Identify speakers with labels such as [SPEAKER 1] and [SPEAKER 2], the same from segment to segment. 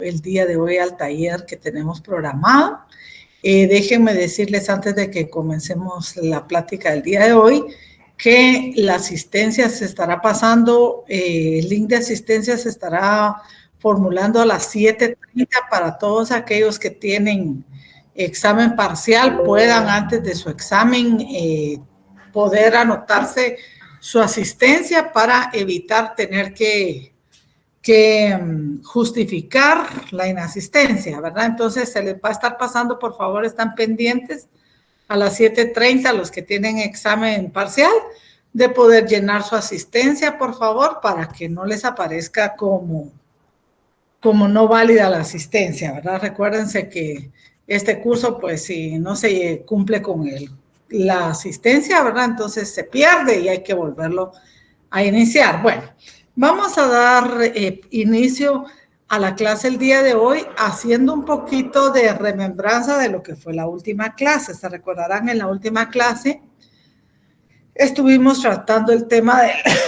[SPEAKER 1] el día de hoy al taller que tenemos programado. Déjenme decirles antes de que comencemos la plática del día de hoy que la asistencia se estará pasando, el link de asistencia se estará formulando a las 7:30 para todos aquellos que tienen examen parcial, puedan antes de su examen poder anotarse su asistencia para evitar tener que justificar la inasistencia, ¿verdad? Entonces se les va a estar pasando, por favor, están pendientes a las 7:30 los que tienen examen parcial de poder llenar su asistencia, por favor, para que no les aparezca como no válida la asistencia, ¿verdad? Recuérdense que este curso, pues, si no se cumple con la asistencia, ¿verdad? Entonces se pierde y hay que volverlo a iniciar. Bueno, vamos a dar inicio a la clase el día de hoy haciendo un poquito de remembranza de lo que fue la última clase. Se recordarán, en la última clase estuvimos tratando el tema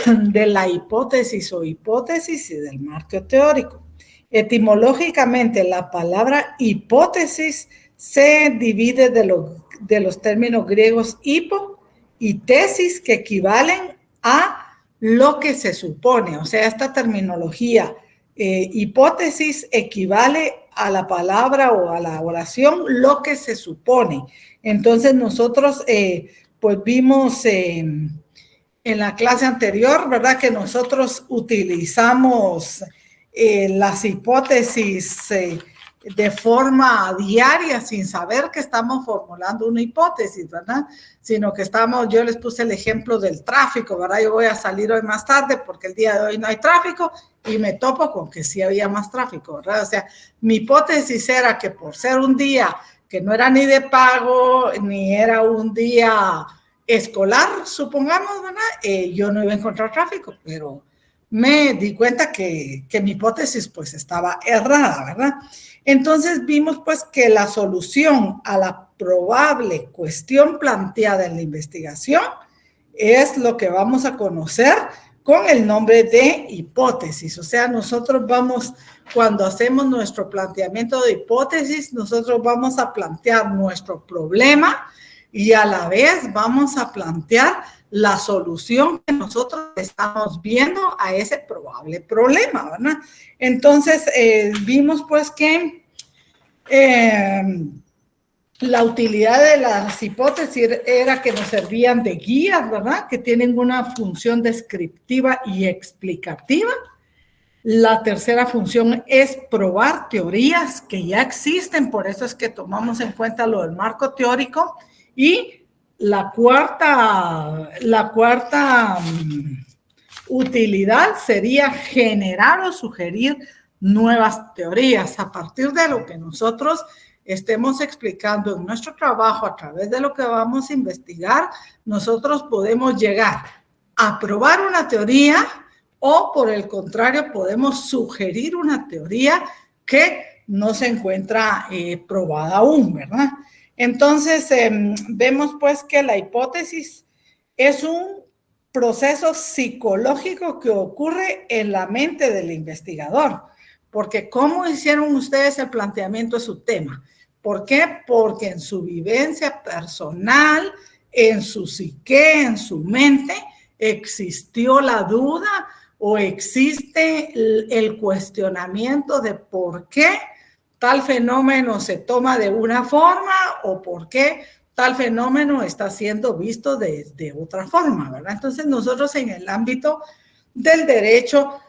[SPEAKER 1] de la hipótesis o hipótesis y del marco teórico. Etimológicamente, la palabra hipótesis se divide de los términos griegos hipo y tesis, que equivalen a lo que se supone. O sea, esta terminología hipótesis equivale a la palabra o a la oración lo que se supone. Entonces nosotros pues vimos en la clase anterior, ¿verdad?, que nosotros utilizamos las hipótesis de forma diaria sin saber que estamos formulando una hipótesis, ¿verdad? Sino que yo les puse el ejemplo del tráfico, ¿verdad? Yo voy a salir hoy más tarde porque el día de hoy no hay tráfico y me topo con que sí había más tráfico, ¿verdad? O sea, mi hipótesis era que por ser un día que no era ni de pago, ni era un día escolar, supongamos, ¿verdad? Yo no iba a encontrar tráfico, pero me di cuenta que mi hipótesis pues estaba errada, ¿verdad? Entonces vimos pues que la solución a la probable cuestión planteada en la investigación es lo que vamos a conocer con el nombre de hipótesis. O sea, nosotros vamos, cuando hacemos nuestro planteamiento de hipótesis, nosotros vamos a plantear nuestro problema y a la vez vamos a plantear la solución que nosotros estamos viendo a ese probable problema, ¿verdad? Entonces, vimos pues que la utilidad de las hipótesis era que nos servían de guías, ¿verdad?, que tienen una función descriptiva y explicativa. La tercera función es probar teorías que ya existen, por eso es que tomamos en cuenta lo del marco teórico. Y la cuarta utilidad sería generar o sugerir nuevas teorías a partir de lo que nosotros estemos explicando en nuestro trabajo. A través de lo que vamos a investigar, nosotros podemos llegar a probar una teoría o, por el contrario, podemos sugerir una teoría que no se encuentra probada aún, ¿verdad? Entonces, vemos pues que la hipótesis es un proceso psicológico que ocurre en la mente del investigador. Porque ¿cómo hicieron ustedes el planteamiento de su tema? ¿Por qué? Porque en su vivencia personal, en su psique, en su mente, existió la duda o existe el cuestionamiento de por qué tal fenómeno se toma de una forma o por qué tal fenómeno está siendo visto de otra forma, ¿verdad? Entonces nosotros en el ámbito del derecho,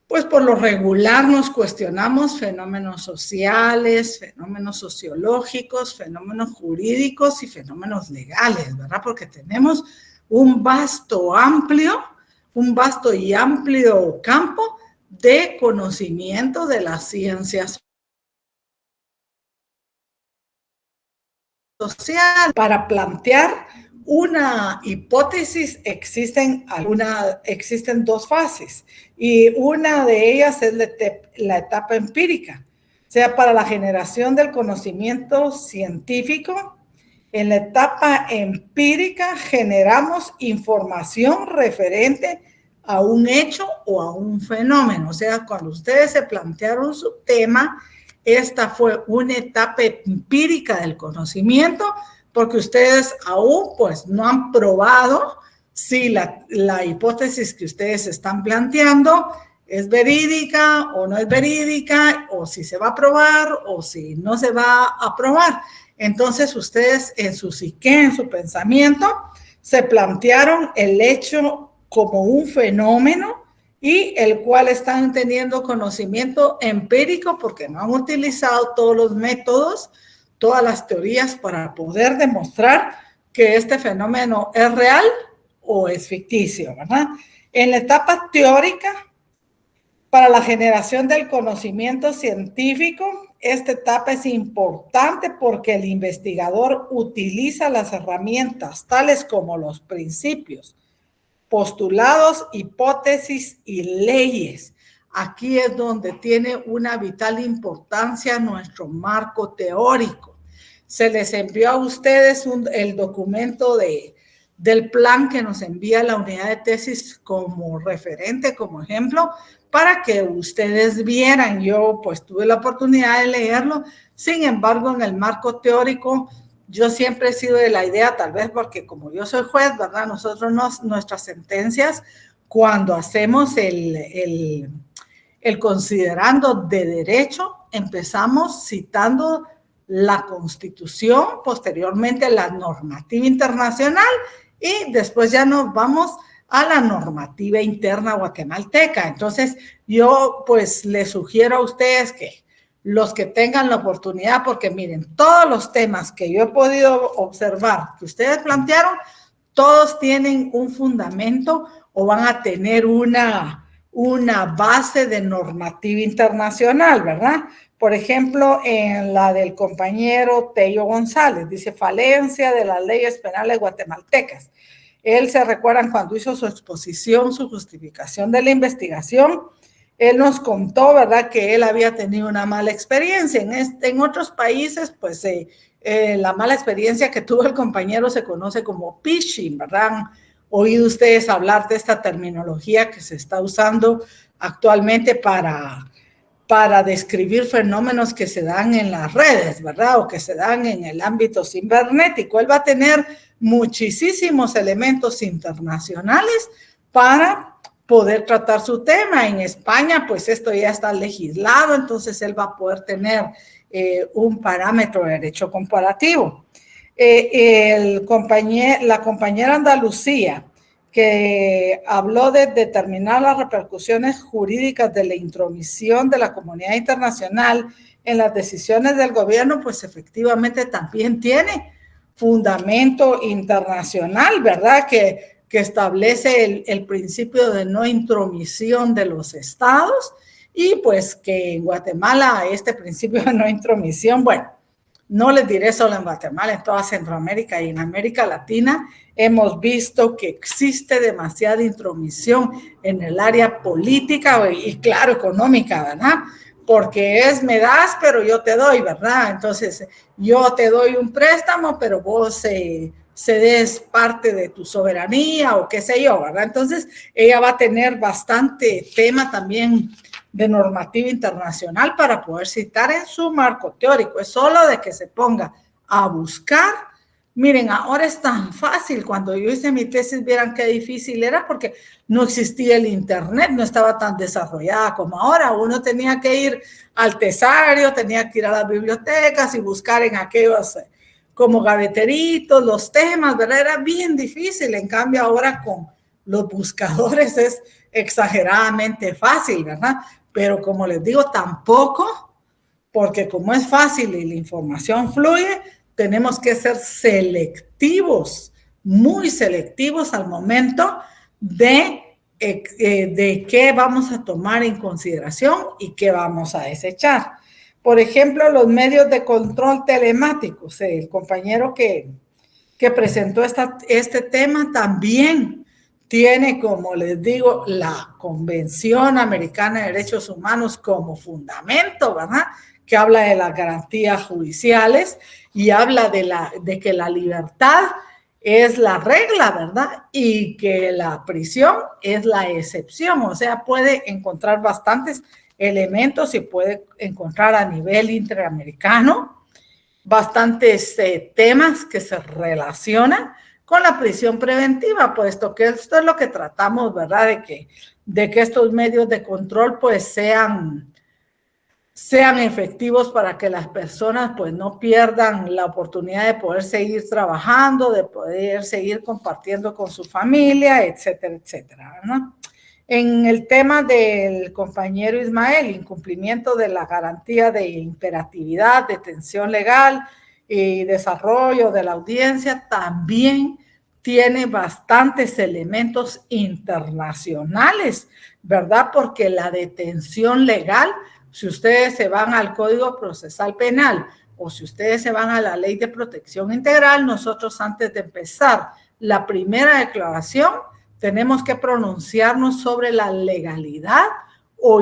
[SPEAKER 1] pues por lo regular nos cuestionamos fenómenos sociales, fenómenos sociológicos, fenómenos jurídicos y fenómenos legales, ¿verdad? Porque tenemos un vasto y amplio campo de conocimiento de las ciencias sociales. Para plantear una hipótesis existen dos fases, y una de ellas es la etapa empírica, o sea, para la generación del conocimiento científico. En la etapa empírica generamos información referente a un hecho o a un fenómeno. O sea, cuando ustedes se plantearon su tema, esta fue una etapa empírica del conocimiento, porque ustedes aún pues no han probado si la hipótesis que ustedes están planteando es verídica o no es verídica, o si se va a probar o si no se va a probar. Entonces ustedes en su psique, en su pensamiento, se plantearon el hecho como un fenómeno y el cual están teniendo conocimiento empírico porque no han utilizado todos los métodos, todas las teorías para poder demostrar que este fenómeno es real o es ficticio, ¿verdad? En la etapa teórica, para la generación del conocimiento científico, esta etapa es importante porque el investigador utiliza las herramientas tales como los principios, postulados, hipótesis y leyes. Aquí es donde tiene una vital importancia nuestro marco teórico. Se les envió a ustedes el documento del plan que nos envía la unidad de tesis como referente, como ejemplo, para que ustedes vieran. Yo pues tuve la oportunidad de leerlo. Sin embargo, en el marco teórico, yo siempre he sido de la idea, tal vez porque como yo soy juez, ¿verdad? Nosotros nuestras sentencias, cuando hacemos el considerando de derecho, empezamos citando la Constitución, posteriormente la normativa internacional y después ya nos vamos a la normativa interna guatemalteca. Entonces, yo pues les sugiero a ustedes que los que tengan la oportunidad, porque miren, todos los temas que yo he podido observar que ustedes plantearon, todos tienen un fundamento o van a tener una base de normativa internacional, ¿verdad? Por ejemplo, en la del compañero Tello González, dice falencia de las leyes penales guatemaltecas. Él se recuerdan cuando hizo su exposición, su justificación de la investigación, él nos contó, ¿verdad?, que él había tenido una mala experiencia. En otros países, pues, la mala experiencia que tuvo el compañero se conoce como phishing, ¿verdad? ¿Han oído ustedes hablar de esta terminología que se está usando actualmente para describir fenómenos que se dan en las redes, ¿verdad? O que se dan en el ámbito cibernético? Él va a tener muchísimos elementos internacionales para poder tratar su tema. En España, pues esto ya está legislado, entonces él va a poder tener un parámetro de derecho comparativo. La compañera Andalucía, que habló de determinar las repercusiones jurídicas de la intromisión de la comunidad internacional en las decisiones del gobierno, pues efectivamente también tiene fundamento internacional, ¿verdad?, que establece el principio de no intromisión de los estados y pues que en Guatemala este principio de no intromisión, bueno, no les diré solo en Guatemala, en toda Centroamérica y en América Latina hemos visto que existe demasiada intromisión en el área política y claro, económica, ¿verdad? Porque me das, pero yo te doy, ¿verdad? Entonces, yo te doy un préstamo, pero vos cedes parte de tu soberanía o qué sé yo, ¿verdad? Entonces, ella va a tener bastante tema también de normativa internacional para poder citar en su marco teórico. Es solo de que se ponga a buscar. Miren, ahora es tan fácil. Cuando yo hice mi tesis, vieran qué difícil era porque no existía el internet, no estaba tan desarrollada como ahora. Uno tenía que ir al tesario, tenía que ir a las bibliotecas y buscar en aquellos como gaveteritos los temas, ¿verdad? Era bien difícil. En cambio, ahora con los buscadores es exageradamente fácil, ¿verdad? Pero como les digo, tampoco, porque como es fácil y la información fluye, tenemos que ser selectivos, muy selectivos al momento de qué vamos a tomar en consideración y qué vamos a desechar. Por ejemplo, los medios de control telemáticos. El compañero que presentó este tema también tiene, como les digo, la Convención Americana de Derechos Humanos como fundamento, ¿verdad?, que habla de las garantías judiciales y habla de que la libertad es la regla, ¿verdad? Y que la prisión es la excepción, o sea, puede encontrar bastantes elementos y puede encontrar a nivel interamericano bastantes temas que se relacionan con la prisión preventiva, puesto que esto es lo que tratamos, ¿verdad? De que estos medios de control pues sean efectivos para que las personas pues no pierdan la oportunidad de poder seguir trabajando, de poder seguir compartiendo con su familia, etcétera, etcétera, ¿no? En el tema del compañero Ismael, incumplimiento de la garantía de imperatividad, detención legal y desarrollo de la audiencia, también tiene bastantes elementos internacionales, ¿verdad? Porque la detención legal, si ustedes se van al Código Procesal Penal o si ustedes se van a la Ley de Protección Integral, nosotros antes de empezar la primera declaración tenemos que pronunciarnos sobre la legalidad o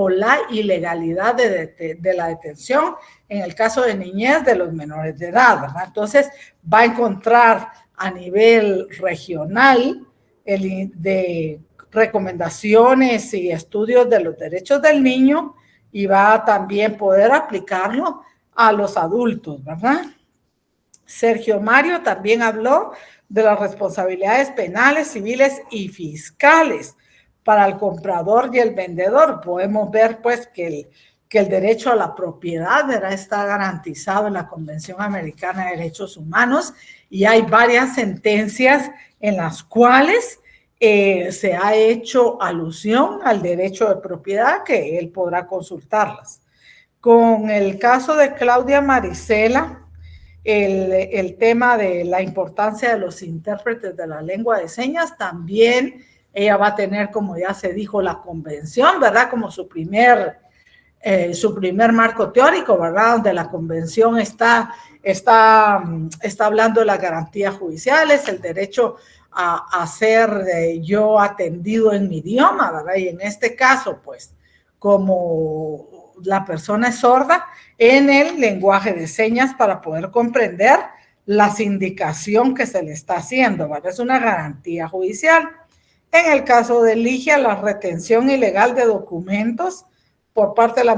[SPEAKER 1] la ilegalidad de la detención en el caso de niñez de los menores de edad, ¿verdad? Entonces va a encontrar a nivel regional de recomendaciones y estudios de los derechos del niño y va a también poder aplicarlo a los adultos, ¿verdad? Sergio Mario también habló de las responsabilidades penales, civiles y fiscales para el comprador y el vendedor. Podemos ver pues que el derecho a la propiedad, ¿verdad?, está garantizado en la Convención Americana de Derechos Humanos y hay varias sentencias en las cuales se ha hecho alusión al derecho de propiedad, que él podrá consultarlas. Con el caso de Claudia Marisela, el tema de la importancia de los intérpretes de la lengua de señas, también ella va a tener, como ya se dijo, la convención, ¿verdad?, como su primer marco teórico, ¿verdad?, donde la convención está hablando de las garantías judiciales, el derecho a ser yo atendido en mi idioma, ¿verdad? Y en este caso, pues, como la persona es sorda, en el lenguaje de señas para poder comprender la sindicación que se le está haciendo, ¿verdad? Es una garantía judicial. En el caso de Ligia, la retención ilegal de documentos por parte de la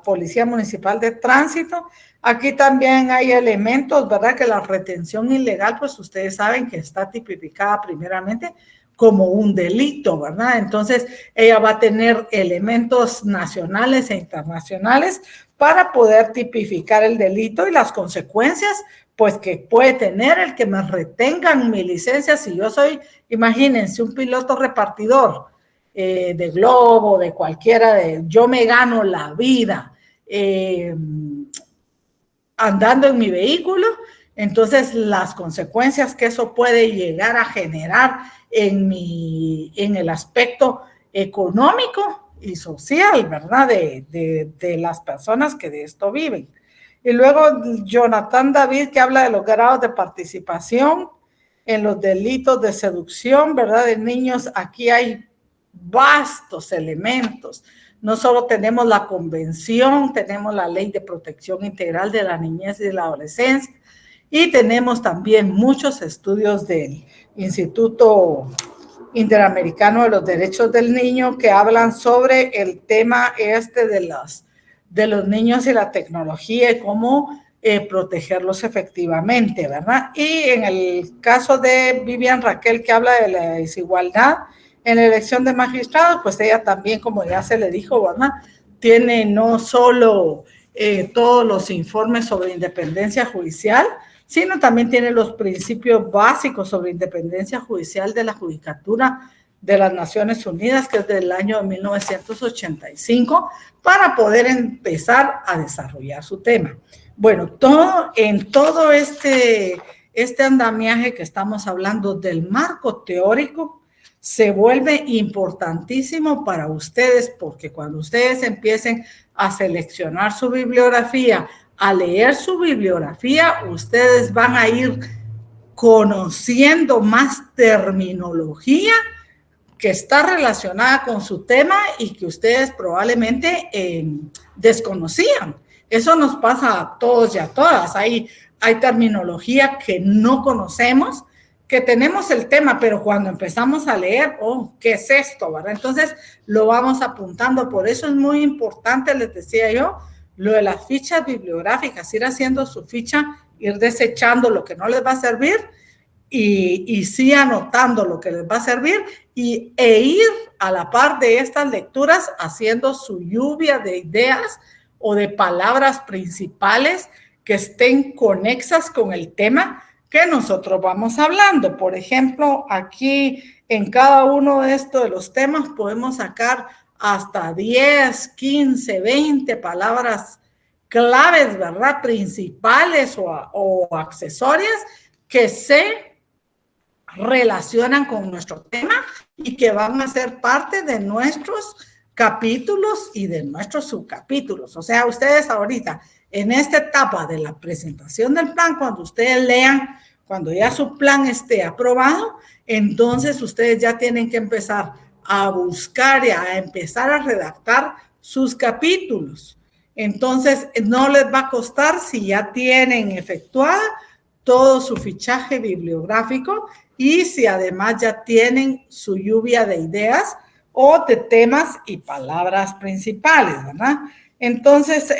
[SPEAKER 1] Policía Municipal de Tránsito. Aquí también hay elementos, ¿verdad? Que la retención ilegal, pues ustedes saben que está tipificada primeramente como un delito, ¿verdad? Entonces, ella va a tener elementos nacionales e internacionales para poder tipificar el delito y las consecuencias, pues, que puede tener el que me retengan mi licencia si yo soy, imagínense, un piloto repartidor de Globo, de cualquiera, yo me gano la vida andando en mi vehículo, entonces las consecuencias que eso puede llegar a generar en el aspecto económico y social, ¿verdad?, de las personas que de esto viven. Y luego Jonathan David, que habla de los grados de participación en los delitos de seducción, ¿verdad?, de niños. Aquí hay vastos elementos. No solo tenemos la convención, tenemos la Ley de Protección Integral de la Niñez y de la Adolescencia y tenemos también muchos estudios del Instituto Interamericano de los Derechos del Niño que hablan sobre el tema de los niños y la tecnología y cómo protegerlos efectivamente, ¿verdad? Y en el caso de Vivian Raquel, que habla de la desigualdad en la elección de magistrados, pues ella también, como ya se le dijo, ¿verdad?, tiene no solo todos los informes sobre independencia judicial, sino también tiene los principios básicos sobre independencia judicial de la Judicatura de las Naciones Unidas, que es del año 1985, para poder empezar a desarrollar su tema. Bueno, en todo este andamiaje que estamos hablando del marco teórico, se vuelve importantísimo para ustedes, porque cuando ustedes empiecen a seleccionar su bibliografía, a leer su bibliografía, ustedes van a ir conociendo más terminología que está relacionada con su tema y que ustedes probablemente desconocían. Eso nos pasa a todos y a todas. Hay hay terminología que no conocemos, que tenemos el tema, pero cuando empezamos a leer, oh, ¿qué es esto? ¿Verdad? Entonces lo vamos apuntando. Por eso es muy importante, les decía yo, lo de las fichas bibliográficas, ir haciendo su ficha, ir desechando lo que no les va a servir y sí anotando lo que les va a servir e ir a la par de estas lecturas haciendo su lluvia de ideas o de palabras principales que estén conexas con el tema que nosotros vamos hablando. Por ejemplo, aquí en cada uno de estos de los temas podemos sacar hasta 10, 15, 20 palabras claves, ¿verdad? Principales o accesorias que se relacionan con nuestro tema y que van a ser parte de nuestros capítulos y de nuestros subcapítulos. O sea, ustedes ahorita, en esta etapa de la presentación del plan, cuando ustedes lean, cuando ya su plan esté aprobado, entonces ustedes ya tienen que empezar a buscar y a empezar a redactar sus capítulos. Entonces, no les va a costar si ya tienen efectuada todo su fichaje bibliográfico y si además ya tienen su lluvia de ideas o de temas y palabras principales, ¿verdad? Entonces,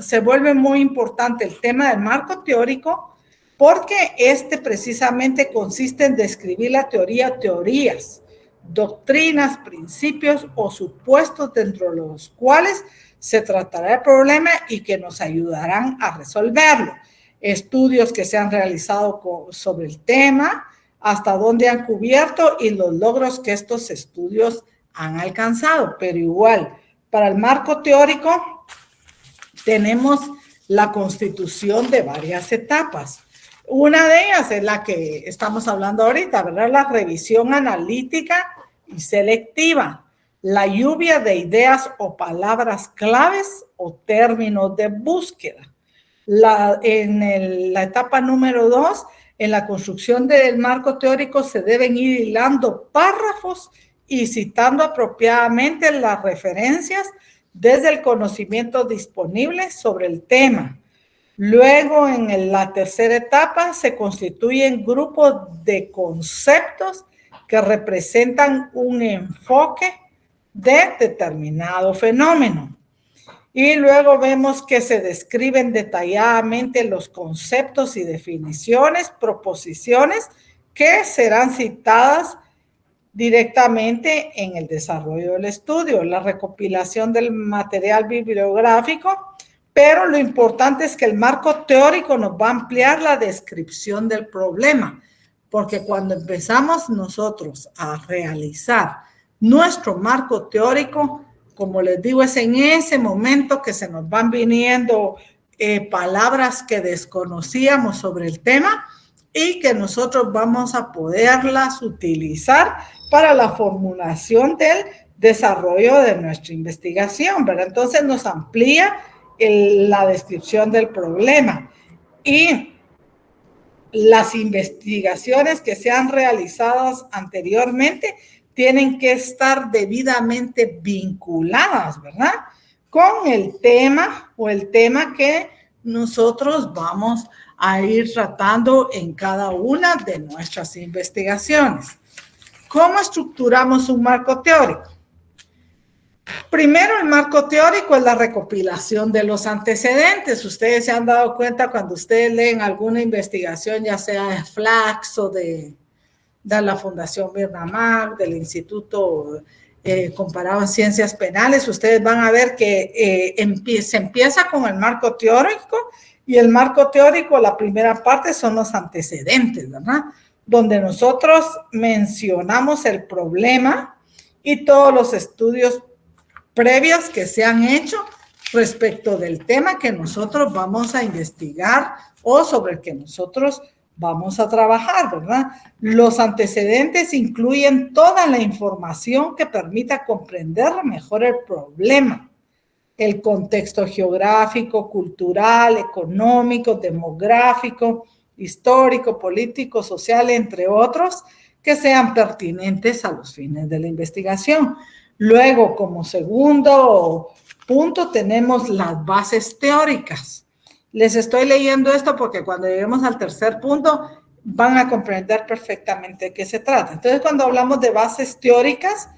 [SPEAKER 1] se vuelve muy importante el tema del marco teórico porque precisamente consiste en describir la teoría, teorías, doctrinas, principios o supuestos dentro de los cuales se tratará el problema y que nos ayudarán a resolverlo. Estudios que se han realizado sobre el tema, hasta dónde han cubierto y los logros que estos estudios han alcanzado. Pero igual, para el marco teórico tenemos la constitución de varias etapas. Una de ellas es la que estamos hablando ahorita, ¿verdad? La revisión analítica y selectiva, la lluvia de ideas o palabras claves o términos de búsqueda. En la etapa número 2, en la construcción del marco teórico se deben ir hilando párrafos y citando apropiadamente las referencias desde el conocimiento disponible sobre el tema. Luego, en la tercera etapa, se constituyen grupos de conceptos que representan un enfoque de determinado fenómeno. Y luego vemos que se describen detalladamente los conceptos y definiciones, proposiciones que serán citadas directamente en el desarrollo del estudio, la recopilación del material bibliográfico, pero lo importante es que el marco teórico nos va a ampliar la descripción del problema, porque cuando empezamos nosotros a realizar nuestro marco teórico, como les digo, es en ese momento que se nos van viniendo palabras que desconocíamos sobre el tema y que nosotros vamos a poderlas utilizar para la formulación del desarrollo de nuestra investigación, ¿verdad? Entonces nos amplía la descripción del problema y las investigaciones que se han realizado anteriormente tienen que estar debidamente vinculadas, ¿verdad? Con el tema o el tema que nosotros vamos a ir tratando en cada una de nuestras investigaciones. ¿Cómo estructuramos un marco teórico? Primero, el marco teórico es la recopilación de los antecedentes. Ustedes se han dado cuenta cuando ustedes leen alguna investigación, ya sea de Flax o de la Fundación Birnamar, del Instituto Comparado en Ciencias Penales, ustedes van a ver que se empieza con el marco teórico y el marco teórico, la primera parte son los antecedentes, ¿verdad? Donde nosotros mencionamos el problema y todos los estudios previos que se han hecho respecto del tema que nosotros vamos a investigar o sobre el que nosotros vamos a trabajar, ¿verdad? Los antecedentes incluyen toda la información que permita comprender mejor el problema, el contexto geográfico, cultural, económico, demográfico, histórico, político, social, entre otros, que sean pertinentes a los fines de la investigación. Luego, como segundo punto, tenemos las bases teóricas. Les estoy leyendo esto porque cuando lleguemos al tercer punto van a comprender perfectamente de qué se trata. Entonces, cuando hablamos de bases teóricas,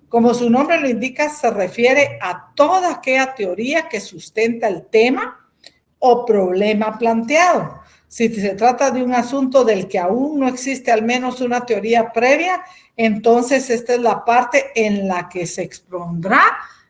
[SPEAKER 1] como su nombre lo indica, se refiere a toda aquella teoría que sustenta el tema o problema planteado. Si se trata de un asunto del que aún no existe al menos una teoría previa, entonces esta es la parte en la que se expondrá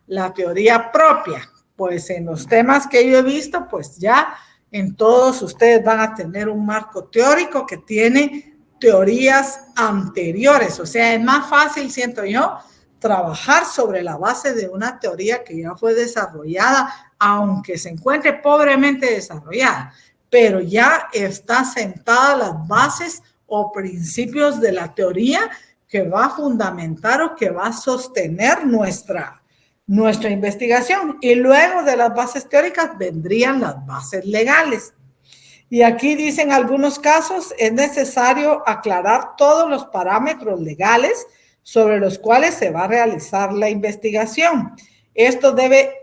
[SPEAKER 1] la teoría propia. Pues en los temas que yo he visto, pues ya en todos ustedes van a tener un marco teórico que tiene teorías anteriores. O sea, es más fácil, siento yo, trabajar sobre la base de una teoría que ya fue desarrollada, aunque se encuentre pobremente desarrollada, pero ya está sentada las bases o principios de la teoría que va a fundamentar o que va a sostener nuestra investigación. Y luego de las bases teóricas vendrían las bases legales. Y aquí dicen algunos casos, es necesario aclarar todos los parámetros legales sobre los cuales se va a realizar la investigación. Esto debe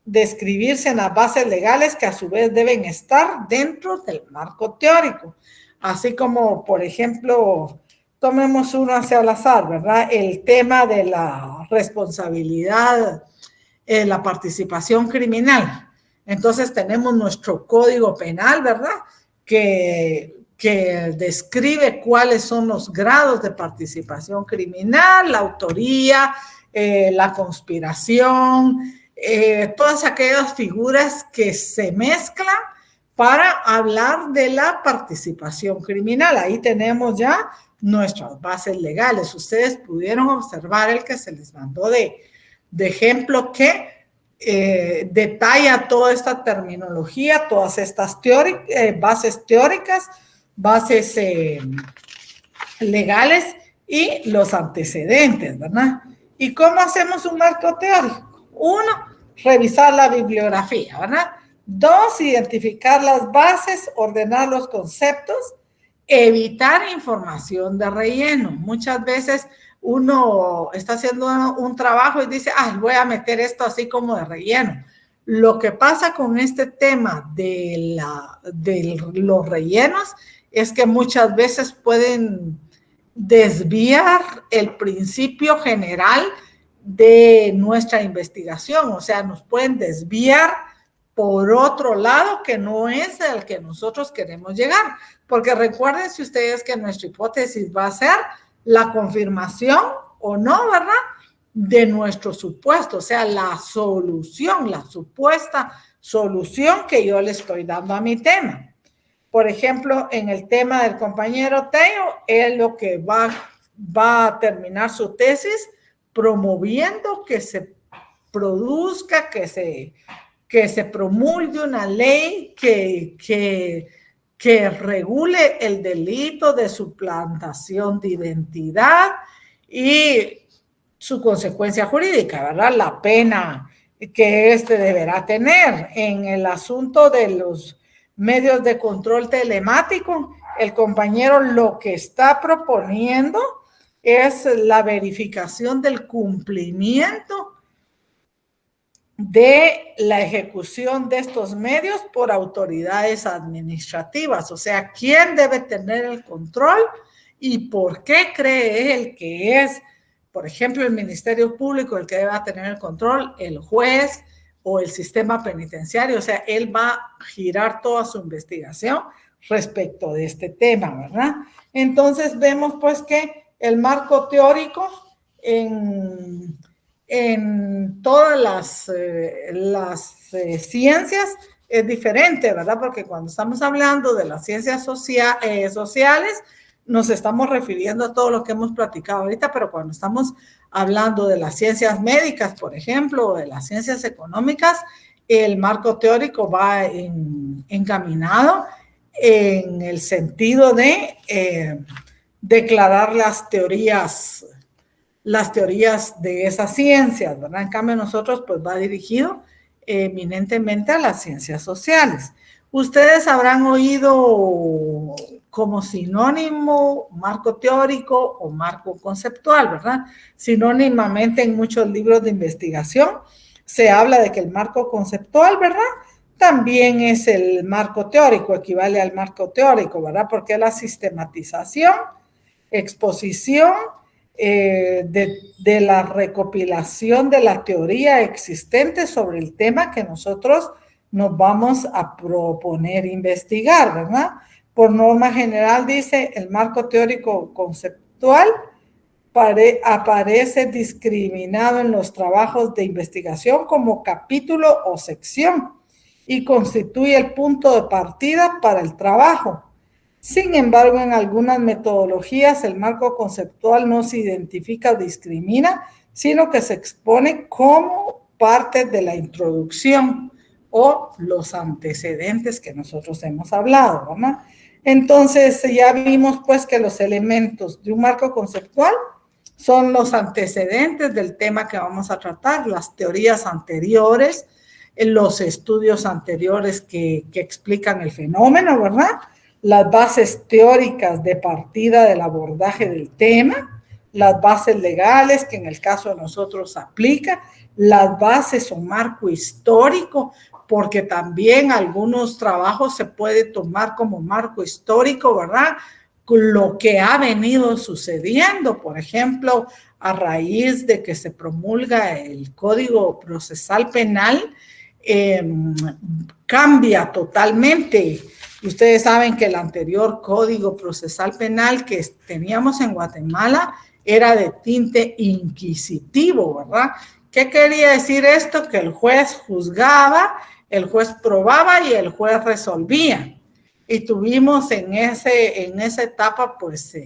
[SPEAKER 1] describirse en las bases legales que a su vez deben estar dentro del marco teórico. Así como, por ejemplo, tomemos uno hacia al azar, ¿verdad? El tema de la responsabilidad, la participación criminal. Entonces tenemos nuestro código penal, ¿verdad? Que describe cuáles son los grados de participación criminal, la autoría, la conspiración, todas aquellas figuras que se mezclan para hablar de la participación criminal. Ahí tenemos ya nuestras bases legales. Ustedes pudieron observar el que se les mandó de ejemplo que detalla toda esta terminología, todas estas bases teóricas, bases legales y los antecedentes, ¿verdad? ¿Y cómo hacemos un marco teórico? Uno, revisar la bibliografía, ¿verdad? Dos, identificar las bases, ordenar los conceptos, evitar información de relleno. Muchas veces uno está haciendo un trabajo y dice, voy a meter esto así como de relleno. Lo que pasa con este tema de los rellenos es que muchas veces pueden desviar el principio general de nuestra investigación, o sea, nos pueden desviar por otro lado que no es el que nosotros queremos llegar, porque recuérdense ustedes que nuestra hipótesis va a ser la confirmación o no, ¿verdad?, de nuestro supuesto, o sea, la solución, la supuesta solución que yo le estoy dando a mi tema. Por ejemplo, en el tema del compañero Teo, él lo que va a terminar su tesis promoviendo que se produzca, que se promulgue una ley que regule el delito de suplantación de identidad y su consecuencia jurídica, ¿verdad? La pena que deberá tener. En el asunto de los medios de control telemático, el compañero lo que está proponiendo es la verificación del cumplimiento de la ejecución de estos medios por autoridades administrativas. O sea, ¿quién debe tener el control y por qué cree él que es, por ejemplo, el Ministerio Público el que debe tener el control, el juez o el sistema penitenciario? O sea, él va a girar toda su investigación respecto de este tema, ¿verdad? Entonces vemos pues que el marco teórico en todas las ciencias es diferente, ¿verdad? Porque cuando estamos hablando de las ciencias sociales, nos estamos refiriendo a todo lo que hemos platicado ahorita, pero cuando estamos hablando de las ciencias médicas, por ejemplo, o de las ciencias económicas, el marco teórico va encaminado en el sentido de declarar las teorías de esas ciencias, ¿verdad? En cambio, nosotros pues va dirigido eminentemente a las ciencias sociales. Ustedes habrán oído como sinónimo marco teórico o marco conceptual, ¿verdad? Sinónimamente en muchos libros de investigación se habla de que el marco conceptual, ¿verdad?, también es el marco teórico, equivale al marco teórico, ¿verdad? Porque es la sistematización, exposición de la recopilación de la teoría existente sobre el tema que nosotros nos vamos a proponer investigar, ¿verdad? Por norma general dice el marco teórico conceptual aparece discriminado en los trabajos de investigación como capítulo o sección y constituye el punto de partida para el trabajo. Sin embargo, en algunas metodologías el marco conceptual no se identifica o discrimina, sino que se expone como parte de la introducción o los antecedentes que nosotros hemos hablado, ¿verdad? Entonces, ya vimos pues que los elementos de un marco conceptual son los antecedentes del tema que vamos a tratar, las teorías anteriores, los estudios anteriores que explican el fenómeno, ¿verdad? Las bases teóricas de partida del abordaje del tema, las bases legales que en el caso de nosotros aplica, las bases o marco histórico, porque también algunos trabajos se puede tomar como marco histórico, ¿verdad? Lo que ha venido sucediendo, por ejemplo, a raíz de que se promulga el Código Procesal Penal, cambia totalmente. Ustedes saben que el anterior Código Procesal Penal que teníamos en Guatemala era de tinte inquisitivo, ¿verdad? ¿Qué quería decir esto? Que el juez juzgaba, el juez probaba y el juez resolvía. Y tuvimos en esa etapa, pues,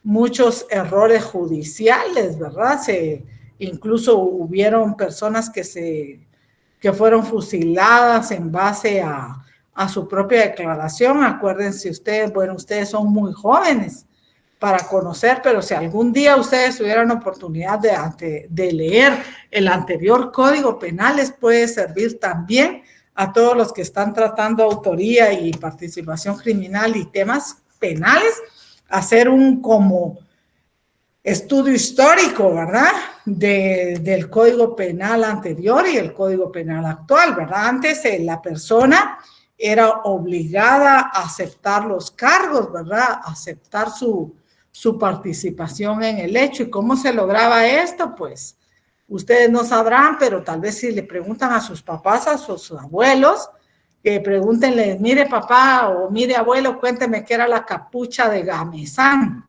[SPEAKER 1] muchos errores judiciales, ¿verdad? Incluso hubieron personas que fueron fusiladas en base a su propia declaración. Acuérdense ustedes, bueno, ustedes son muy jóvenes para conocer, pero si algún día ustedes tuvieran oportunidad de leer el anterior Código Penal, les puede servir también a todos los que están tratando autoría y participación criminal y temas penales, hacer un como estudio histórico, ¿verdad? Del Código Penal anterior y el Código Penal actual, ¿verdad? Antes la persona era obligada a aceptar los cargos, ¿verdad? Aceptar su participación en el hecho. ¿Y cómo se lograba esto? Pues ustedes no sabrán, pero tal vez si le preguntan a sus papás, a sus abuelos, pregúntenles, mire papá o mire abuelo, cuénteme qué era la capucha de Gamesán.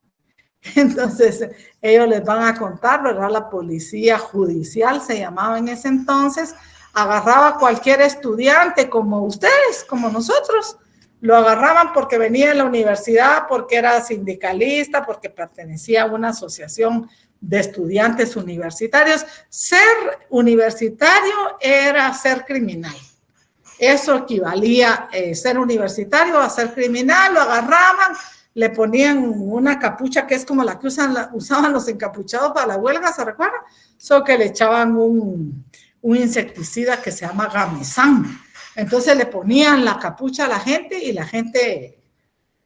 [SPEAKER 1] Entonces, ellos les van a contar, ¿verdad? La policía judicial se llamaba en ese entonces, agarraba a cualquier estudiante como ustedes, como nosotros, lo agarraban porque venía de la universidad, porque era sindicalista, porque pertenecía a una asociación de estudiantes universitarios. Ser universitario era ser criminal. Eso equivalía ser universitario a ser criminal, lo agarraban, le ponían una capucha que es como la que usaban los encapuchados para la huelga, ¿se recuerdan? Solo que le echaban un insecticida que se llama Gamesán. Entonces le ponían la capucha a la gente y la gente,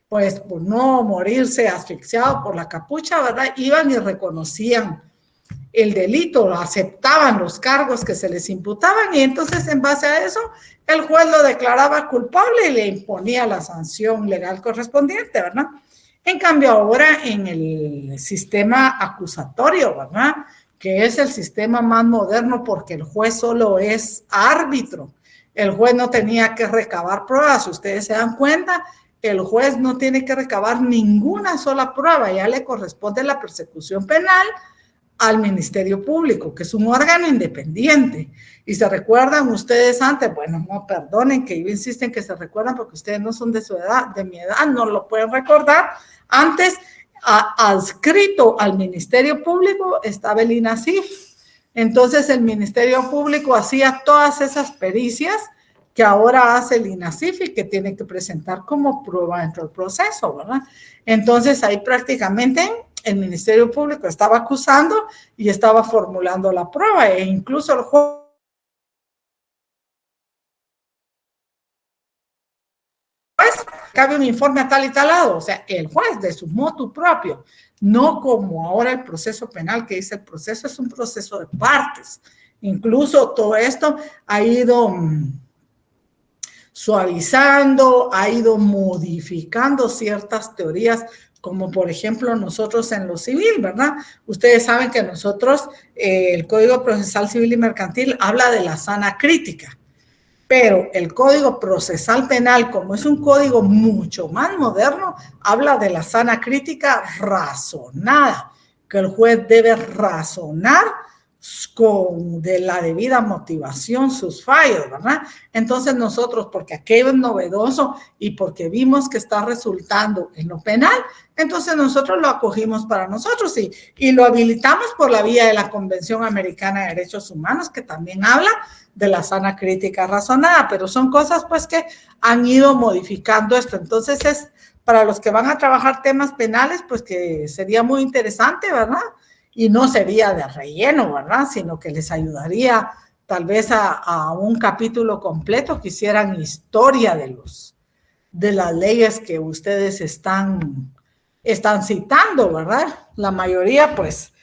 [SPEAKER 1] pues por no morirse asfixiado por la capucha, ¿verdad? Iban y reconocían el delito, aceptaban los cargos que se les imputaban y entonces en base a eso el juez lo declaraba culpable y le imponía la sanción legal correspondiente, ¿verdad? En cambio ahora en el sistema acusatorio, ¿verdad? Que es el sistema más moderno porque el juez solo es árbitro. El juez no tenía que recabar pruebas. Si ustedes se dan cuenta, el juez no tiene que recabar ninguna sola prueba. Ya le corresponde la persecución penal al Ministerio Público, que es un órgano independiente. Y se recuerdan ustedes antes, bueno, no perdonen que yo insisto en que se recuerdan porque ustedes no son de su edad, de mi edad, no lo pueden recordar. Antes, adscrito al Ministerio Público estaba el INASIF. Entonces el Ministerio Público hacía todas esas pericias que ahora hace el INASIF y que tiene que presentar como prueba dentro del proceso, ¿verdad? Entonces ahí prácticamente el Ministerio Público estaba acusando y estaba formulando la prueba e incluso el juez cabe un informe a tal y tal lado, o sea, el juez de su motu propio, no como ahora el proceso penal que dice el proceso es un proceso de partes. Incluso todo esto ha ido suavizando, ha ido modificando ciertas teorías, como por ejemplo nosotros en lo civil, ¿verdad? Ustedes saben que nosotros, el Código Procesal Civil y Mercantil habla de la sana crítica, pero el Código Procesal Penal, como es un código mucho más moderno, habla de la sana crítica razonada, que el juez debe razonar con de la debida motivación sus fallos, ¿verdad? Entonces nosotros, porque aquello es novedoso y porque vimos que está resultando en lo penal, entonces nosotros lo acogimos para nosotros y lo habilitamos por la vía de la Convención Americana de Derechos Humanos, que también habla de la sana crítica razonada, pero son cosas pues que han ido modificando esto. Entonces es para los que van a trabajar temas penales, pues que sería muy interesante, ¿verdad? Y no sería de relleno, ¿verdad? Sino que les ayudaría tal vez a un capítulo completo que hicieran historia de las leyes que ustedes están citando, ¿verdad? La mayoría, pues,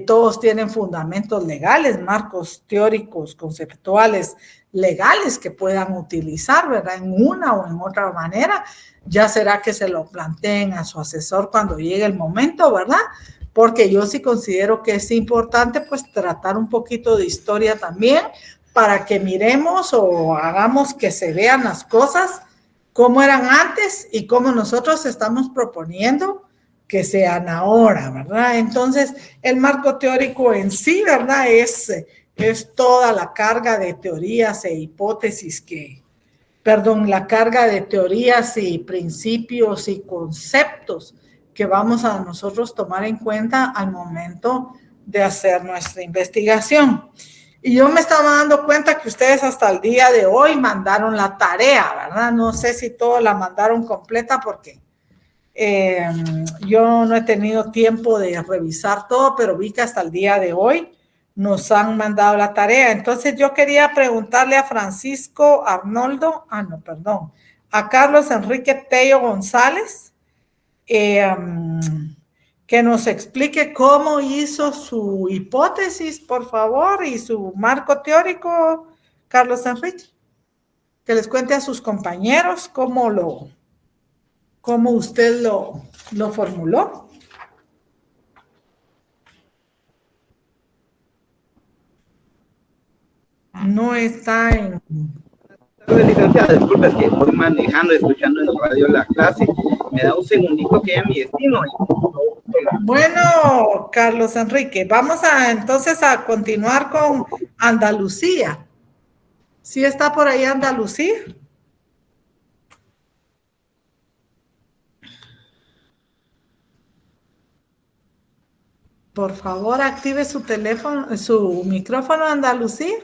[SPEAKER 1] todos tienen fundamentos legales, marcos teóricos, conceptuales, legales que puedan utilizar, ¿verdad? En una o en otra manera. Ya será que se lo planteen a su asesor cuando llegue el momento, ¿verdad? Porque yo sí considero que es importante, pues, tratar un poquito de historia también para que miremos o hagamos que se vean las cosas cómo eran antes y cómo nosotros estamos proponiendo que sean ahora, ¿verdad? Entonces, el marco teórico en sí, ¿verdad? Es toda la carga de teorías e hipótesis la carga de teorías y principios y conceptos que vamos a nosotros tomar en cuenta al momento de hacer nuestra investigación. Y yo me estaba dando cuenta que ustedes hasta el día de hoy mandaron la tarea, ¿verdad? No sé si todos la mandaron completa porque yo no he tenido tiempo de revisar todo, pero vi que hasta el día de hoy nos han mandado la tarea. Entonces yo quería preguntarle a Francisco Arnoldo, a Carlos Enrique Tello González, que nos explique cómo hizo su hipótesis, por favor, y su marco teórico, Carlos Enrique. Que les cuente a sus compañeros cómo usted lo formuló. No está en...
[SPEAKER 2] Licenciada, disculpe, es que voy manejando, escuchando en radio la clase. Me da un segundito que ya mi destino.
[SPEAKER 1] Bueno, Carlos Enrique, vamos entonces a continuar con Andalucía. ¿Sí está por ahí Andalucía? Por favor, active su teléfono, su micrófono, Andalucía.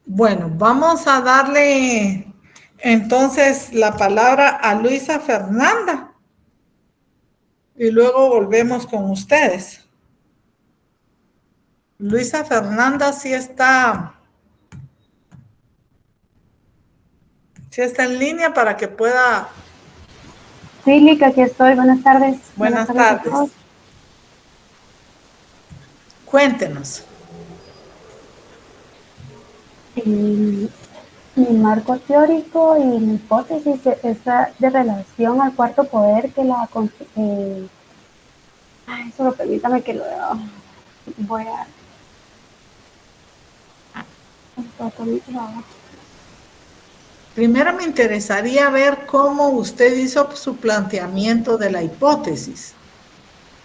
[SPEAKER 1] Bueno, vamos a darle entonces la palabra a Luisa Fernanda y luego volvemos con ustedes. Luisa Fernanda sí está en línea para que pueda...
[SPEAKER 3] Sí, Lica, aquí estoy. Buenas tardes.
[SPEAKER 1] Buenas tardes. Cuéntenos.
[SPEAKER 3] Mi marco teórico y mi hipótesis es de relación al cuarto poder que solo permítame que lo voy a...
[SPEAKER 1] Primero me interesaría ver cómo usted hizo su planteamiento de la hipótesis.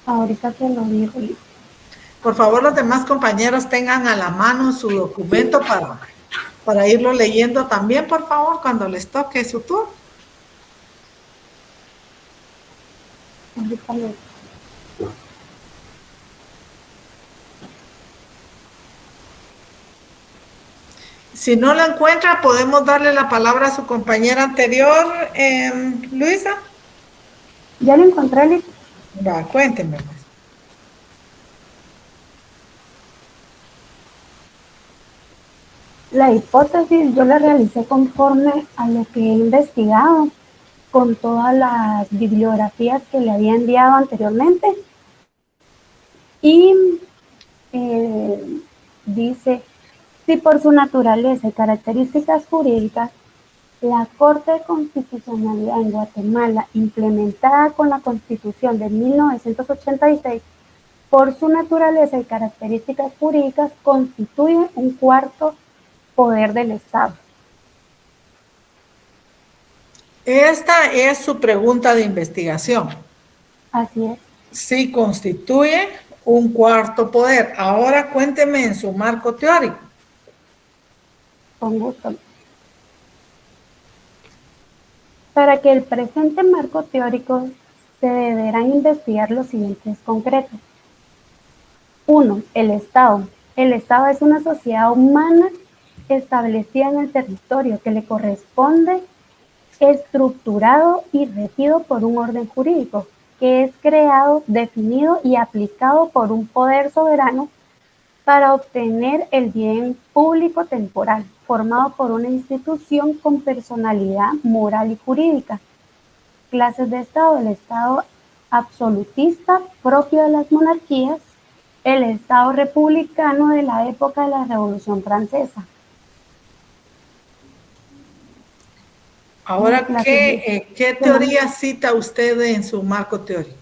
[SPEAKER 3] Ahorita te lo digo.
[SPEAKER 1] Por favor, los demás compañeros tengan a la mano su documento para irlo leyendo también, por favor, cuando les toque su turno. Si no la encuentra, podemos darle la palabra a su compañera anterior, Luisa.
[SPEAKER 3] Ya lo encontré, Liz.
[SPEAKER 1] Va, cuénteme.
[SPEAKER 3] La hipótesis yo la realicé conforme a lo que he investigado con todas las bibliografías que le había enviado anteriormente. Y dice, si por su naturaleza y características jurídicas, la Corte de Constitucionalidad en Guatemala, implementada con la Constitución de 1986, por su naturaleza y características jurídicas, constituye un cuarto poder del Estado.
[SPEAKER 1] Esta es su pregunta de investigación.
[SPEAKER 3] Así es.
[SPEAKER 1] Sí constituye un cuarto poder. Ahora cuénteme en su marco teórico.
[SPEAKER 3] Con gusto. Para que el presente marco teórico se deberán investigar los siguientes concretos. 1. El Estado. El Estado es una sociedad humana establecida en el territorio que le corresponde, estructurado y regido por un orden jurídico que es creado, definido y aplicado por un poder soberano para obtener el bien público temporal, formado por una institución con personalidad moral y jurídica. Clases de Estado: el Estado absolutista propio de las monarquías, el Estado republicano de la época de la Revolución Francesa.
[SPEAKER 1] Ahora, ¿qué teoría cita usted en su marco teórico?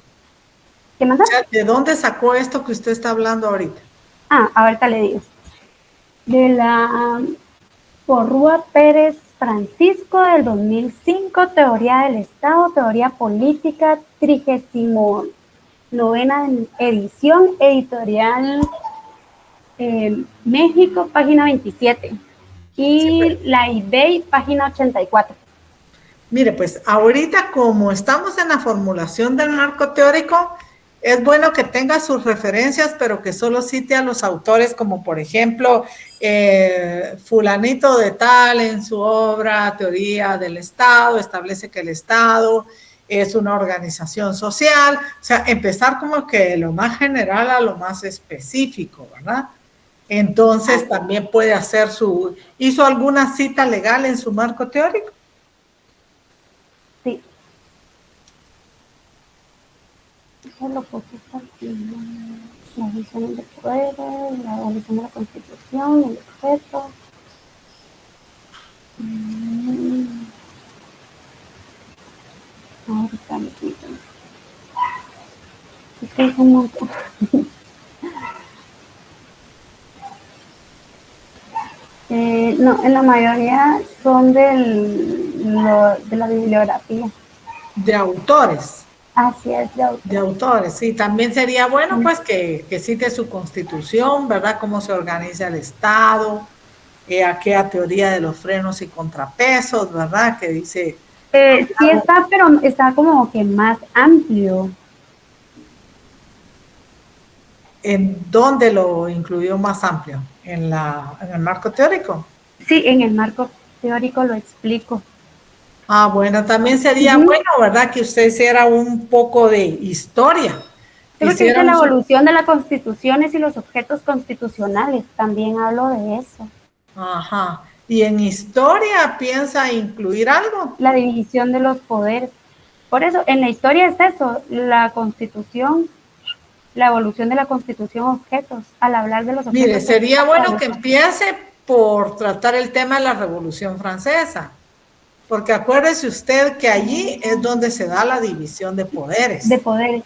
[SPEAKER 3] ¿Qué más?
[SPEAKER 1] ¿De dónde sacó esto que usted está hablando ahorita?
[SPEAKER 3] Ahorita le digo. De la Porrúa Pérez Francisco del 2005, Teoría del Estado, Teoría Política, 39ª edición, editorial México, página 27. Y la eBay, página 84.
[SPEAKER 1] Mire, pues ahorita como estamos en la formulación del marco teórico, es bueno que tenga sus referencias, pero que solo cite a los autores, como por ejemplo, fulanito de tal en su obra Teoría del Estado, establece que el Estado es una organización social. O sea, empezar como que de lo más general a lo más específico, ¿verdad? Entonces también puede hacer ¿hizo alguna cita legal en su marco teórico?
[SPEAKER 3] Sí. Solo la visión de poderes, la abolición de la Constitución, el objeto. Ahorita me quito. Es que es un montón. No, en la mayoría son de la bibliografía.
[SPEAKER 1] De autores.
[SPEAKER 3] Así es,
[SPEAKER 1] de autores. Sí, también sería bueno pues que cite su constitución, ¿verdad? Cómo se organiza el Estado, aquella teoría de los frenos y contrapesos, ¿verdad? Que dice...
[SPEAKER 3] sí está, pero está como que más amplio.
[SPEAKER 1] ¿En dónde lo incluyó más amplio? ¿En el marco teórico?
[SPEAKER 3] Sí, en el marco teórico lo explico.
[SPEAKER 1] Bueno, también sería bueno, ¿verdad? Que usted hiciera un poco de historia.
[SPEAKER 3] Creo que dice la evolución de las constituciones y los objetos constitucionales. También hablo de eso.
[SPEAKER 1] Ajá. ¿Y en historia piensa incluir algo?
[SPEAKER 3] La división de los poderes. Por eso, en la historia es eso, la constitución, la evolución de la constitución, objetos, al hablar de los objetos.
[SPEAKER 1] Mire, sería bueno que empiece por tratar el tema de la Revolución Francesa, porque acuérdese usted que allí es donde se da la división de poderes.
[SPEAKER 3] De poderes.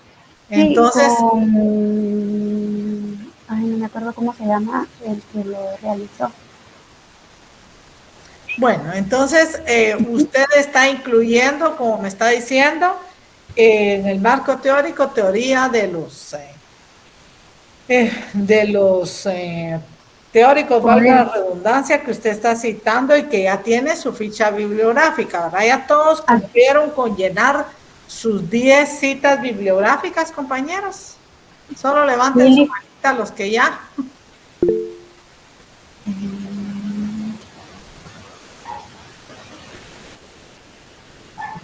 [SPEAKER 1] Entonces...
[SPEAKER 3] Sí, no me acuerdo cómo se llama el que lo realizó.
[SPEAKER 1] Bueno, entonces usted está incluyendo, como me está diciendo, en el marco teórico, teoría de los teóricos, valga la redundancia, que usted está citando y que ya tiene su ficha bibliográfica, ¿verdad? Ya todos cumplieron con llenar sus 10 citas bibliográficas, compañeros. Solo levanten su manita los que ya.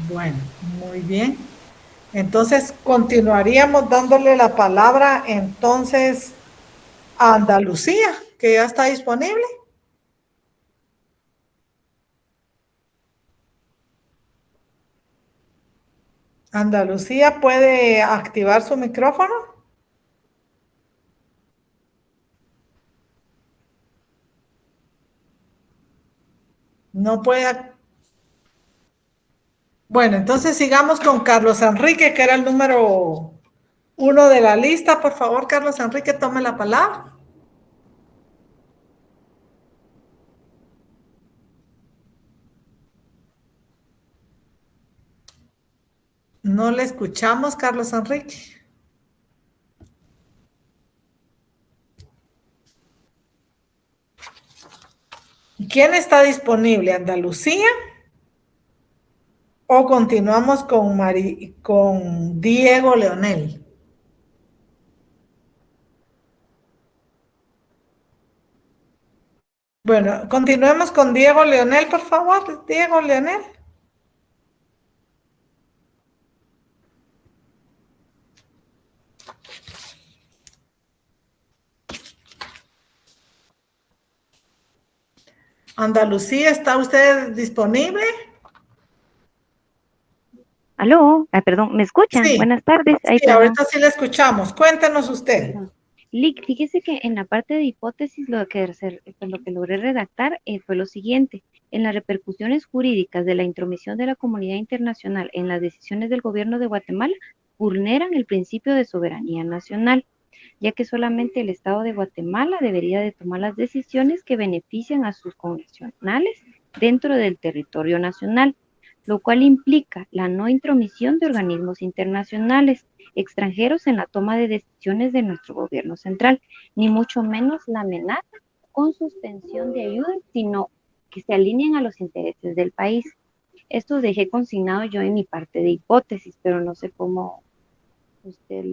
[SPEAKER 1] Bueno, muy bien. Entonces, continuaríamos dándole la palabra entonces a Andalucía, que ya está disponible. Andalucía, ¿puede activar su micrófono? No puede. Bueno, entonces sigamos con Carlos Enrique, que era el número 1 de la lista. Por favor, Carlos Enrique, tome la palabra. No le escuchamos, Carlos Enrique. ¿Quién está disponible? ¿Andalucía? ¿O continuamos con Diego Leonel? Bueno, continuemos con Diego Leonel, por favor. Diego Leonel. Andalucía, ¿está usted disponible?
[SPEAKER 4] Aló, perdón, ¿me escuchan?
[SPEAKER 1] Sí.
[SPEAKER 4] Buenas tardes. Ay,
[SPEAKER 1] Sí,
[SPEAKER 4] perdón.
[SPEAKER 1] ahorita sí le escuchamos. Cuéntenos usted.
[SPEAKER 4] Lick, fíjese que en la parte de hipótesis lo que logré redactar fue lo siguiente. En las repercusiones jurídicas de la intromisión de la comunidad internacional en las decisiones del gobierno de Guatemala vulneran el principio de soberanía nacional, ya que solamente el Estado de Guatemala debería de tomar las decisiones que benefician a sus connacionales dentro del territorio nacional, lo cual implica la no intromisión de organismos internacionales extranjeros en la toma de decisiones de nuestro gobierno central, ni mucho menos la amenaza con suspensión de ayuda, sino que se alineen a los intereses del país. Esto dejé consignado yo en mi parte de hipótesis, pero no sé cómo usted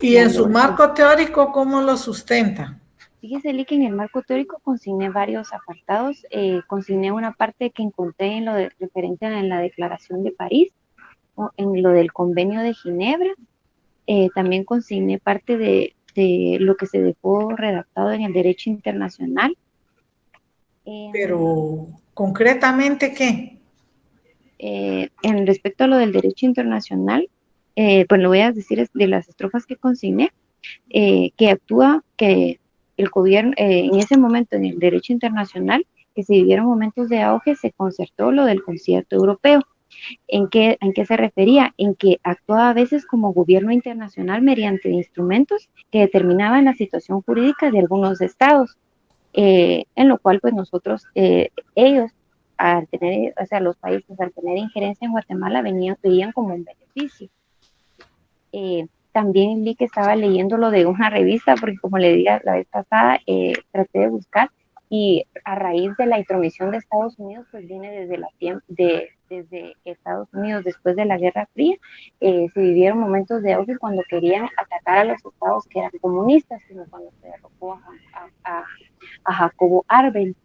[SPEAKER 1] ¿Y en su marco teórico cómo lo sustenta?
[SPEAKER 4] Fíjese, Lee, que en el marco teórico consigné varios apartados. Consigné una parte que encontré en lo referente en la Declaración de París, o en lo del Convenio de Ginebra. También consigné parte de lo que se dejó redactado en el derecho internacional.
[SPEAKER 1] Pero, ¿concretamente qué?
[SPEAKER 4] En respecto a lo del derecho internacional, pues lo voy a decir de las estrofas que consigné, que el gobierno, en ese momento en el derecho internacional, que se vivieron momentos de auge, se concertó lo del concierto europeo. ¿En qué se refería? En que actuaba a veces como gobierno internacional mediante instrumentos que determinaban la situación jurídica de algunos estados, en lo cual pues nosotros, ellos, al tener, o sea, los países al tener injerencia en Guatemala veían como un beneficio. También vi que estaba leyendo lo de una revista, porque como le dije la vez pasada, traté de buscar, y a raíz de la intromisión de Estados Unidos, pues viene desde Estados Unidos, después de la Guerra Fría, se vivieron momentos de auge cuando querían atacar a los estados que eran comunistas, como cuando se derrocó a Jacobo Arbenz.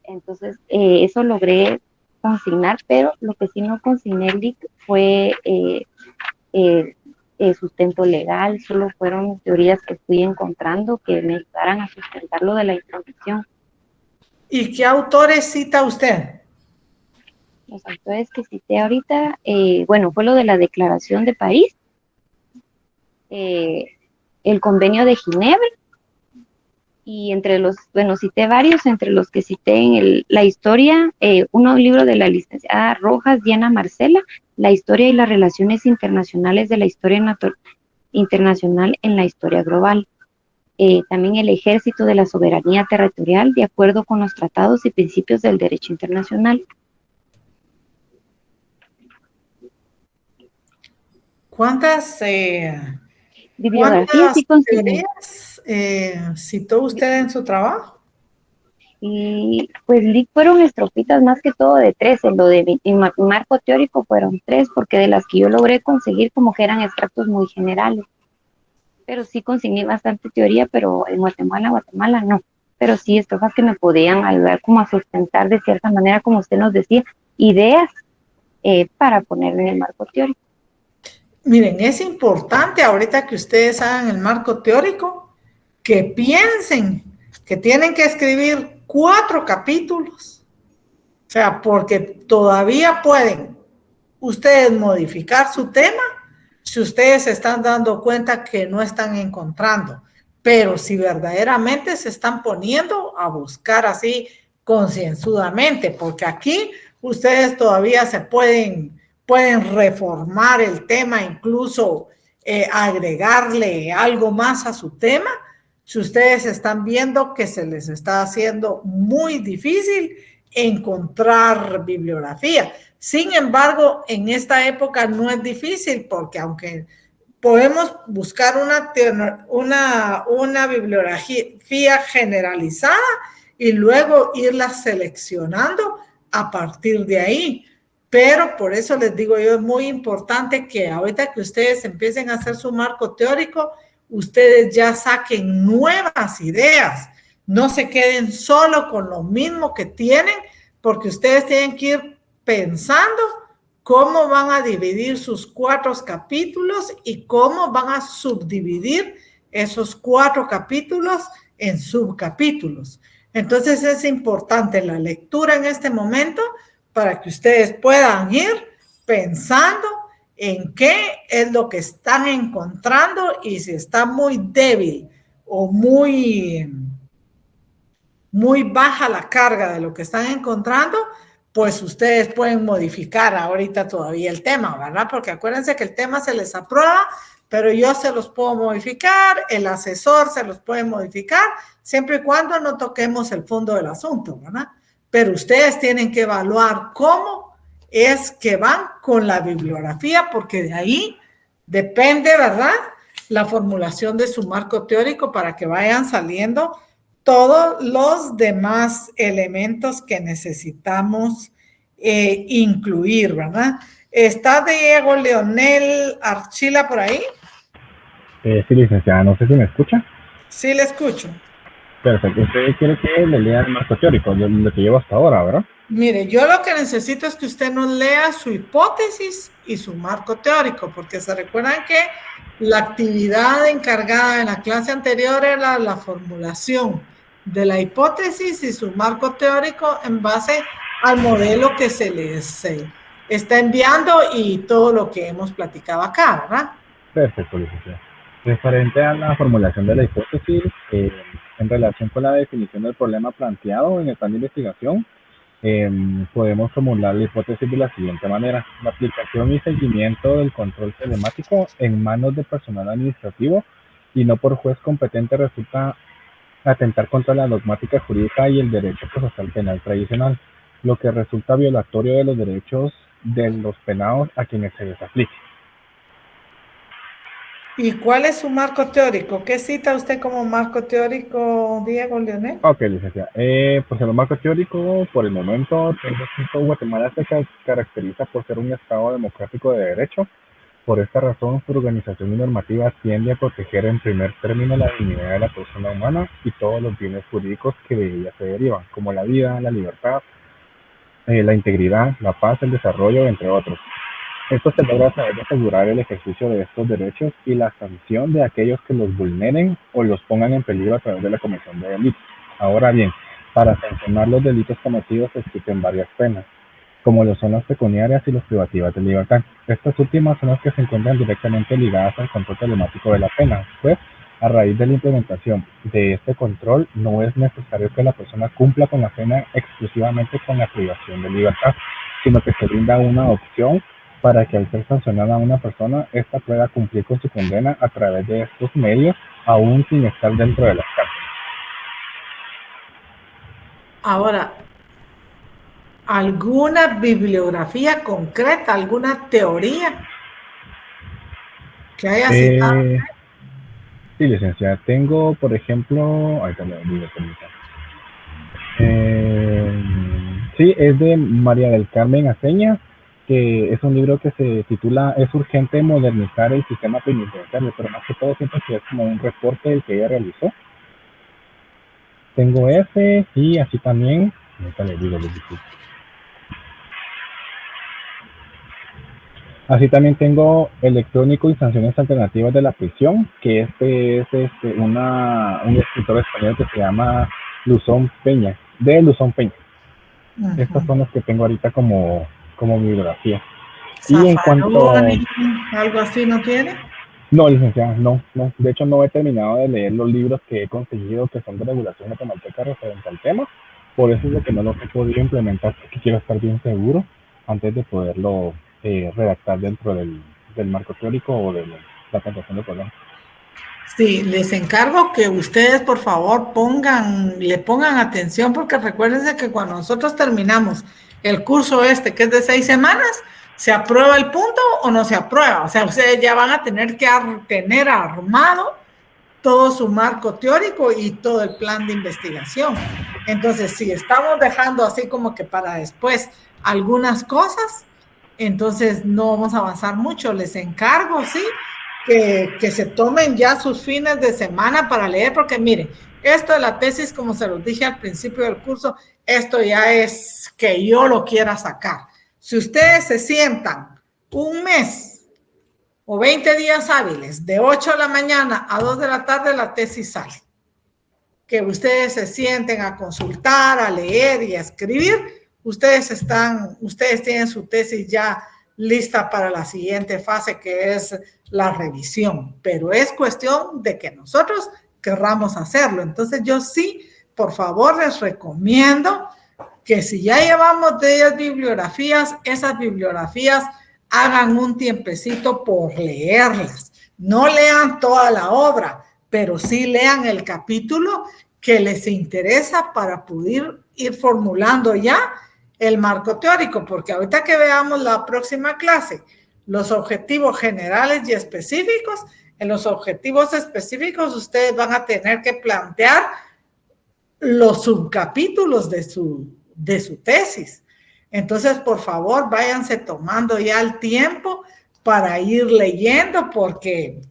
[SPEAKER 4] Entonces, eso logré consignar, pero lo que sí no consigné fue sustento legal, solo fueron teorías que fui encontrando que me ayudaran a sustentar lo de la intromisión.
[SPEAKER 1] ¿Y qué autores cita usted?
[SPEAKER 4] Los autores que cité ahorita, bueno, fue lo de la Declaración de París, el Convenio de Ginebra, y entre los, bueno, cité varios, entre los que cité en la historia, un libro de la licenciada Rojas Diana Marcela, La historia y las relaciones internacionales de la historia internacional en la historia global. También el ejercicio de la soberanía territorial de acuerdo con los tratados y principios del derecho internacional.
[SPEAKER 1] ¿Cuántas
[SPEAKER 4] Bibliografías y
[SPEAKER 1] teorías citó usted en su trabajo?
[SPEAKER 4] Y pues fueron estrofitas más que todo de 3, en lo de mi marco teórico fueron 3, porque de las que yo logré conseguir como que eran extractos muy generales. Pero sí conseguí bastante teoría, pero en Guatemala no. Pero sí estrofas que me podían ayudar como a sustentar de cierta manera, como usted nos decía, ideas para poner en el marco teórico.
[SPEAKER 1] Miren, es importante ahorita que ustedes hagan el marco teórico, que piensen que tienen que escribir 4 capítulos. O sea, porque todavía pueden ustedes modificar su tema si ustedes se están dando cuenta que no están encontrando. Pero si verdaderamente se están poniendo a buscar así concienzudamente, porque aquí ustedes todavía se pueden reformar el tema, incluso agregarle algo más a su tema, si ustedes están viendo que se les está haciendo muy difícil encontrar bibliografía. Sin embargo, en esta época no es difícil, porque aunque podemos buscar una bibliografía generalizada y luego irla seleccionando a partir de ahí. Pero por eso les digo yo, es muy importante que ahorita que ustedes empiecen a hacer su marco teórico, ustedes ya saquen nuevas ideas. No se queden solo con lo mismo que tienen, porque ustedes tienen que ir pensando cómo van a dividir sus 4 capítulos y cómo van a subdividir esos 4 capítulos en subcapítulos. Entonces es importante la lectura en este momento para que ustedes puedan ir pensando en qué es lo que están encontrando y si está muy débil o muy baja la carga de lo que están encontrando, pues ustedes pueden modificar ahorita todavía el tema, ¿verdad? Porque acuérdense que el tema se les aprueba, pero yo se los puedo modificar, el asesor se los puede modificar, siempre y cuando no toquemos el fondo del asunto, ¿verdad? Pero ustedes tienen que evaluar cómo es que van con la bibliografía, porque de ahí depende, ¿verdad?, la formulación de su marco teórico para que vayan saliendo todos los demás elementos que necesitamos incluir, ¿verdad? ¿Está Diego Leonel Archila por ahí?
[SPEAKER 5] Sí, licenciada, no sé si me escucha.
[SPEAKER 1] Sí, le escucho.
[SPEAKER 5] Perfecto. Usted quiere que le lea el marco teórico, lo que llevo hasta ahora, ¿verdad?
[SPEAKER 1] Mire, yo lo que necesito es que usted nos lea su hipótesis y su marco teórico, porque se recuerdan que la actividad encargada en la clase anterior era la formulación de la hipótesis y su marco teórico en base al modelo que se les está enviando y todo lo que hemos platicado acá, ¿verdad?
[SPEAKER 5] Perfecto, licenciada. Referente a la formulación de la hipótesis, en relación con la definición del problema planteado en el plan de investigación, podemos formular la hipótesis de la siguiente manera: la aplicación y seguimiento del control telemático en manos de personal administrativo y no por juez competente resulta atentar contra la dogmática jurídica y el derecho procesal penal tradicional, lo que resulta violatorio de los derechos de los penados a quienes se les aplique.
[SPEAKER 1] ¿Y cuál es su marco teórico? ¿Qué cita usted como marco teórico, Diego Leonel?
[SPEAKER 5] Ok, licenciada. Pues el marco teórico, por el momento, tengo que Guatemala se caracteriza por ser un Estado democrático de derecho. Por esta razón, su organización y normativa tiende a proteger en primer término la dignidad de la persona humana y todos los bienes jurídicos que de ella se derivan, como la vida, la libertad, la integridad, la paz, el desarrollo, entre otros. Esto se logra a través de asegurar el ejercicio de estos derechos y la sanción de aquellos que los vulneren o los pongan en peligro a través de la comisión de delitos. Ahora bien, para sancionar los delitos cometidos existen varias penas, como lo son las pecuniarias y las privativas de libertad. Estas últimas son las que se encuentran directamente ligadas al control telemático de la pena, pues a raíz de la implementación de este control no es necesario que la persona cumpla con la pena exclusivamente con la privación de libertad, sino que se brinda una opción para que al ser sancionada una persona, ésta pueda cumplir con su condena a través de estos medios, aún sin estar dentro de las cárceles. Ahora,
[SPEAKER 1] ¿alguna bibliografía concreta, alguna teoría que haya citado?
[SPEAKER 5] Sí, licenciada. Tengo, por ejemplo, ahorita le digo, sí, es de María del Carmen Aceña, que es un libro que se titula "Es urgente modernizar el sistema penitenciario", pero más que todo siento que es como un reporte del que ella realizó. Tengo ese y así también, ahorita le digo, así también tengo Electrónico y sanciones alternativas de la prisión, que este es un escritor español que se llama Luzón Peña, de Luzón Peña. Estas son las que tengo ahorita como bibliografía. Y en cuanto...
[SPEAKER 1] Zaffaroni, algo así, ¿no tiene?
[SPEAKER 5] No, licenciada, no. De hecho, no he terminado de leer los libros que he conseguido que son de regulación guatemalteca referente al tema. Por eso es de que no los he podido implementar, porque quiero estar bien seguro antes de poderlo redactar dentro del marco teórico o de la planteación de problemas.
[SPEAKER 1] Sí, les encargo que ustedes, por favor, le pongan atención, porque recuérdense que cuando nosotros terminamos el curso que es de 6 semanas, ¿se aprueba el punto o no se aprueba? O sea, ustedes ya van a tener que tener armado todo su marco teórico y todo el plan de investigación. Entonces, si estamos dejando así como que para después algunas cosas, entonces no vamos a avanzar mucho. Les encargo, sí, que se tomen ya sus fines de semana para leer, porque miren, esto de la tesis, como se los dije al principio del curso, esto ya es que yo lo quiera sacar. Si ustedes se sientan un mes o 20 días hábiles, de 8 de la mañana a 2 de la tarde, la tesis sale. Que ustedes se sienten a consultar, a leer y a escribir, ustedes tienen su tesis ya lista para la siguiente fase, que es la revisión, pero es cuestión de que nosotros querramos hacerlo. Entonces yo sí, por favor, les recomiendo que si ya llevamos 10 bibliografías, esas bibliografías hagan un tiempecito por leerlas. No lean toda la obra, pero sí lean el capítulo que les interesa para poder ir formulando ya el marco teórico, porque ahorita que veamos la próxima clase, los objetivos generales y específicos, en los objetivos específicos ustedes van a tener que plantear los subcapítulos de su tesis. Entonces, por favor, váyanse tomando ya el tiempo para ir leyendo, porque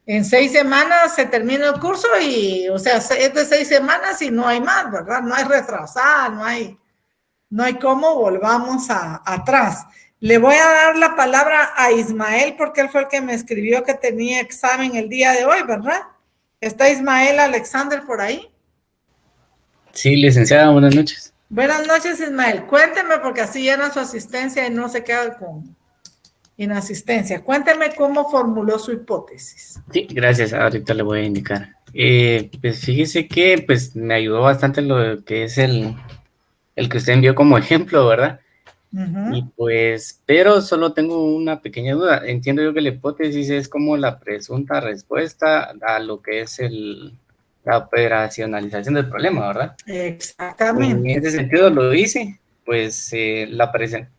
[SPEAKER 1] en 6 semanas se termina el curso y, o sea, es de 6 semanas y no hay más, ¿verdad? No hay retrasada, no hay cómo volvamos atrás. Le voy a dar la palabra a Ismael, porque él fue el que me escribió que tenía examen el día de hoy, ¿verdad? ¿Está Ismael Alexander por ahí?
[SPEAKER 6] Sí, licenciada, buenas noches.
[SPEAKER 1] Buenas noches, Ismael. Cuénteme, porque así llena su asistencia y no se queda con inasistencia. Cuénteme cómo formuló su hipótesis.
[SPEAKER 6] Sí, gracias. Ahorita le voy a indicar. Pues fíjese que pues me ayudó bastante lo que es el que usted envió como ejemplo, ¿verdad? Uh-huh. Y pues, pero solo tengo una pequeña duda. Entiendo yo que la hipótesis es como la presunta respuesta a lo que es la operacionalización del problema, ¿verdad?
[SPEAKER 1] Exactamente.
[SPEAKER 6] En ese sentido lo hice, pues la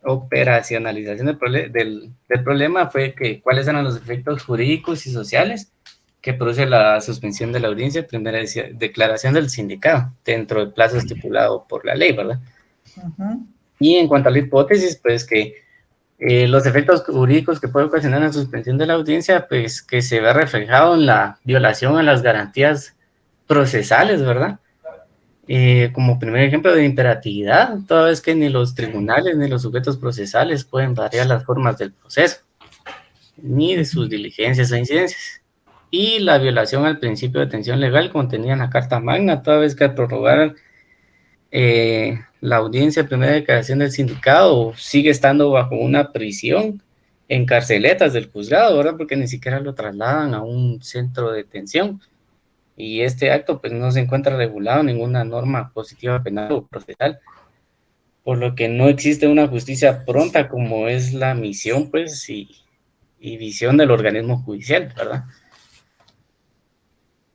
[SPEAKER 6] operacionalización del problema fue que cuáles eran los efectos jurídicos y sociales que produce la suspensión de la audiencia, primera declaración del sindicado, dentro del plazo estipulado por la ley, ¿verdad? Uh-huh. Y en cuanto a la hipótesis, pues que los efectos jurídicos que puede ocasionar la suspensión de la audiencia, pues que se ve reflejado en la violación a las garantías procesales, ¿verdad? Como primer ejemplo de imperatividad, toda vez que ni los tribunales ni los sujetos procesales pueden variar las formas del proceso, ni de sus diligencias o incidencias. Y la violación al principio de detención legal contenida en la Carta Magna, toda vez que al prorrogar la audiencia de primera declaración del sindicado sigue estando bajo una prisión en carceletas del juzgado, ¿verdad? Porque ni siquiera lo trasladan a un centro de detención. Y este acto pues no se encuentra regulado en ninguna norma positiva penal o procesal, por lo que no existe una justicia pronta como es la misión pues y visión del organismo judicial, ¿verdad?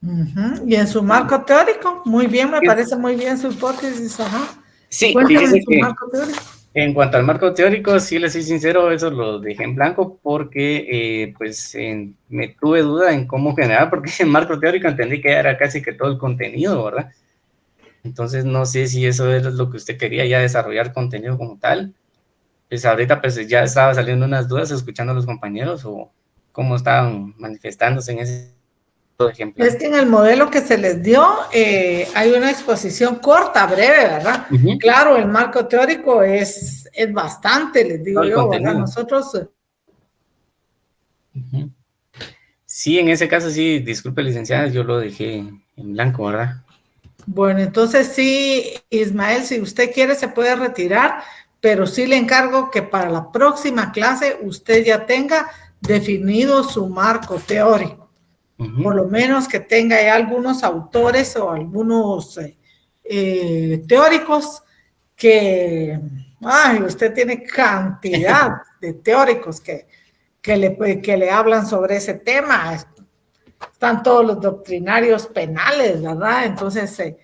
[SPEAKER 1] Uh-huh. Y en su marco teórico, muy bien, me parece muy bien su hipótesis, ajá.
[SPEAKER 6] Sí, fíjese que en cuanto al marco teórico, sí le soy sincero, eso lo dejé en blanco porque me tuve duda en cómo generar, porque en marco teórico entendí que era casi que todo el contenido, ¿verdad? Entonces no sé si eso es lo que usted quería, ya desarrollar contenido como tal. Pues ahorita pues ya estaba saliendo unas dudas escuchando a los compañeros o cómo estaban manifestándose en ese ejemplo.
[SPEAKER 1] Es que en el modelo que se les dio hay una exposición corta, breve, ¿verdad? Uh-huh. Claro, el marco teórico es bastante, les digo yo, ¿verdad? Nosotros...
[SPEAKER 6] Uh-huh. Sí, en ese caso sí, disculpe licenciada, yo lo dejé en blanco, ¿verdad?
[SPEAKER 1] Bueno, entonces sí, Ismael, si usted quiere se puede retirar pero sí le encargo que para la próxima clase usted ya tenga definido su marco teórico. Por lo menos que tenga ya algunos autores o algunos teóricos que, usted tiene cantidad de teóricos que le hablan sobre ese tema. Están todos los doctrinarios penales, ¿verdad? Entonces,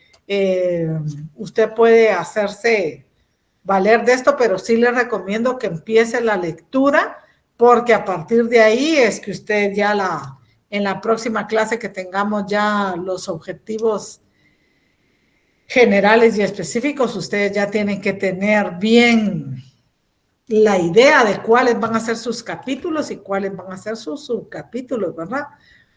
[SPEAKER 1] usted puede hacerse valer de esto, pero sí le recomiendo que empiece la lectura, porque a partir de ahí es que usted ya en la próxima clase que tengamos ya los objetivos generales y específicos, ustedes ya tienen que tener bien la idea de cuáles van a ser sus capítulos y cuáles van a ser sus subcapítulos, ¿verdad?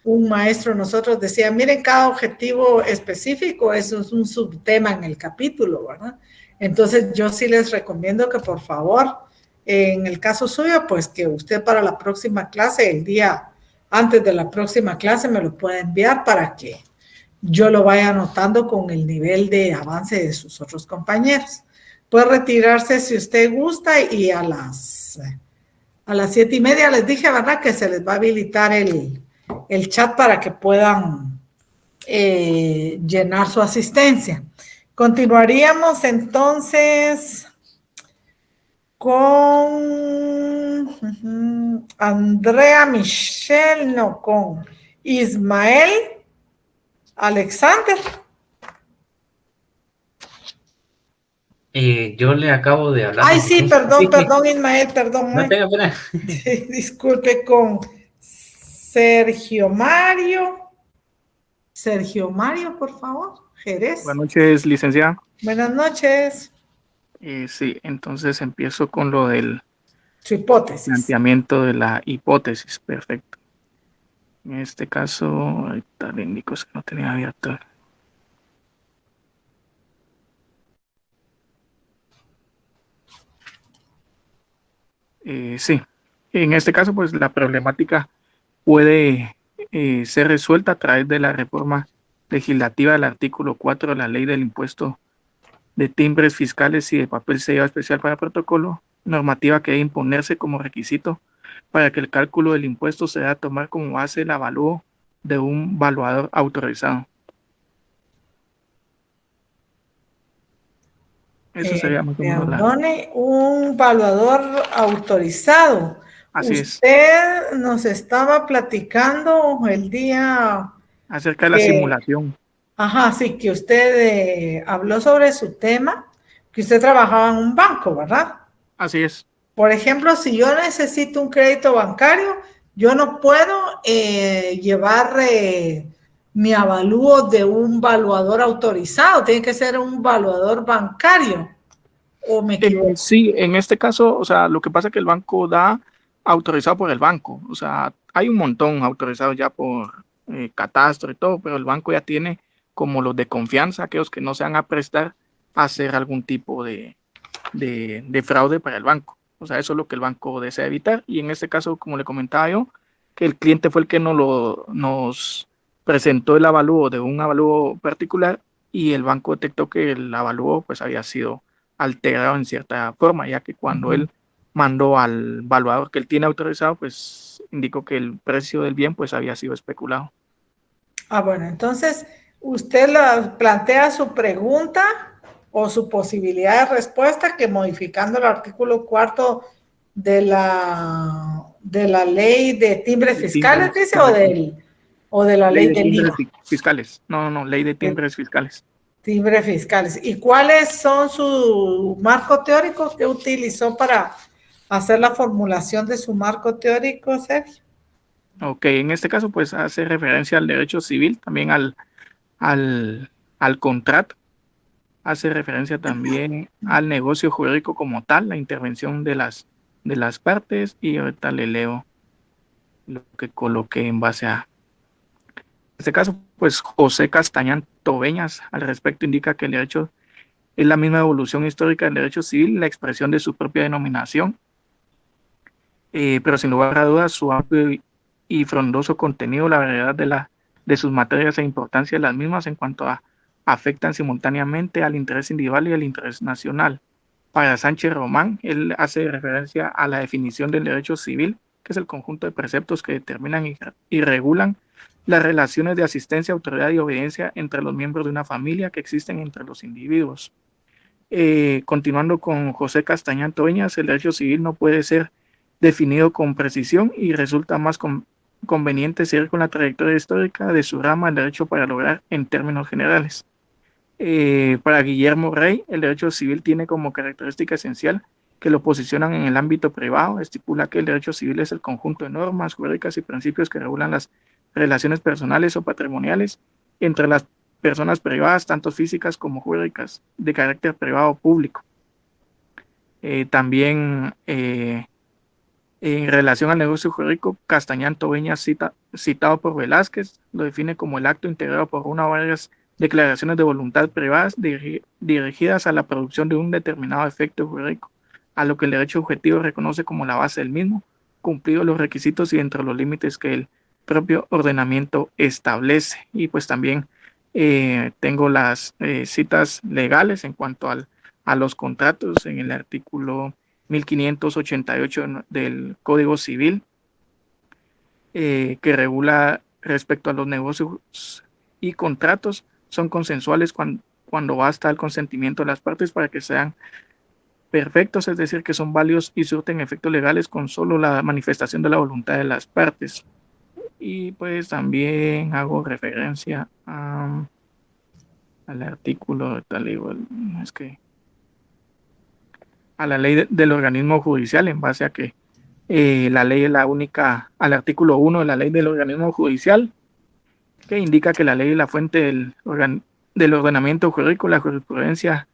[SPEAKER 1] Un maestro de nosotros decía, miren, cada objetivo específico eso es un subtema en el capítulo, ¿verdad? Entonces yo sí les recomiendo que por favor, en el caso suyo, pues que usted para la próxima clase, el día antes de la próxima clase, me lo pueda enviar para que yo lo vaya anotando con el nivel de avance de sus otros compañeros. Puede retirarse si usted gusta y a las 7:30 les dije, ¿verdad? Que se les va a habilitar el chat para que puedan llenar su asistencia. Continuaríamos entonces con Andrea Michelle, no, con Ismael Alexander.
[SPEAKER 6] Yo le acabo de hablar.
[SPEAKER 1] Ay, sí, perdón, Ismael, perdón.
[SPEAKER 6] No tenga pena.
[SPEAKER 1] Disculpe, con Sergio Mario. Sergio Mario, por favor, Jerez.
[SPEAKER 7] Buenas noches, licenciada.
[SPEAKER 1] Buenas noches.
[SPEAKER 7] Sí, entonces empiezo con lo del
[SPEAKER 1] su hipótesis.
[SPEAKER 7] Planteamiento de la hipótesis, perfecto. En este caso, ahorita le indico que no tenía abierto. Sí, en este caso, pues la problemática puede ser resuelta a través de la reforma legislativa del artículo 4 de la Ley del Impuesto de Timbres Fiscales y de Papel Sellado Especial para Protocolo, normativa que debe imponerse como requisito para que el cálculo del impuesto se deba tomar como base el avalúo de un valuador autorizado. Eso sería más o menos
[SPEAKER 1] un valuador autorizado.
[SPEAKER 7] Así
[SPEAKER 1] Usted nos estaba platicando el día
[SPEAKER 7] acerca de la simulación.
[SPEAKER 1] Ajá, sí, que usted habló sobre su tema, que usted trabajaba en un banco, ¿verdad?
[SPEAKER 7] Así es.
[SPEAKER 1] Por ejemplo, si yo necesito un crédito bancario, yo no puedo llevar mi avalúo de un valuador autorizado, tiene que ser un valuador bancario. ¿O me equivoco?
[SPEAKER 7] Sí, en este caso, o sea, lo que pasa es que el banco da autorizado por el banco, o sea, hay un montón autorizados ya por catastro y todo, pero el banco ya tiene como los de confianza, aquellos que no se van a prestar a hacer algún tipo de fraude para el banco. O sea, eso es lo que el banco desea evitar. Y en este caso, como le comentaba yo, que el cliente fue el que nos presentó el avalúo de un avalúo particular y el banco detectó que el avalúo pues había sido alterado en cierta forma, ya que cuando él mandó al valuador que él tiene autorizado, pues indicó que el precio del bien pues había sido especulado.
[SPEAKER 1] Bueno, entonces usted plantea su pregunta o su posibilidad de respuesta que modificando el artículo 4 de la ley de timbres fiscales, dice, o de la ley del IVA.
[SPEAKER 7] Fiscales. No, ley de timbres fiscales.
[SPEAKER 1] Timbres fiscales. ¿Y cuáles son su marco teórico que utilizó para hacer la formulación de su marco teórico, Sergio?
[SPEAKER 7] Ok, en este caso pues hace referencia al derecho civil, también al contrato, hace referencia también al negocio jurídico como tal, la intervención de las partes, y ahorita le leo lo que coloqué en base a este caso. Pues José Castañán Tobeñas al respecto indica que el derecho es la misma evolución histórica del derecho civil, la expresión de su propia denominación, pero sin lugar a dudas su amplio y frondoso contenido, la variedad de sus materias e importancia de las mismas en cuanto a afectan simultáneamente al interés individual y al interés nacional, Para Sánchez Román, él hace referencia a la definición del derecho civil, que es el conjunto de preceptos que determinan y regulan las relaciones de asistencia, autoridad y obediencia entre los miembros de una familia que existen entre los individuos. Continuando con José Castañán Toeñas, el derecho civil no puede ser definido con precisión y resulta más conveniente seguir con la trayectoria histórica de su rama el derecho para lograr en términos generales. Para Guillermo Rey, el derecho civil tiene como característica esencial que lo posicionan en el ámbito privado. Estipula que el derecho civil es el conjunto de normas jurídicas y principios que regulan las relaciones personales o patrimoniales entre las personas privadas, tanto físicas como jurídicas, de carácter privado o público. También en relación al negocio jurídico, Castañán Toeñas, citado por Velázquez, lo define como el acto integrado por una o varias declaraciones de voluntad privadas dirigidas a la producción de un determinado efecto jurídico, a lo que el derecho objetivo reconoce como la base del mismo, cumplidos los requisitos y dentro de los límites que el propio ordenamiento establece. Y pues también tengo las citas legales en cuanto a los contratos en el artículo 1588 del Código Civil, que regula respecto a los negocios y contratos, son consensuales cuando basta el consentimiento de las partes para que sean perfectos, es decir, que son válidos y surten efectos legales con solo la manifestación de la voluntad de las partes. Y pues también hago referencia al artículo, a la ley del organismo judicial, en base a que la ley es la única, al artículo 1 de la ley del organismo judicial, que indica que la ley es la fuente del ordenamiento jurídico, la jurisprudencia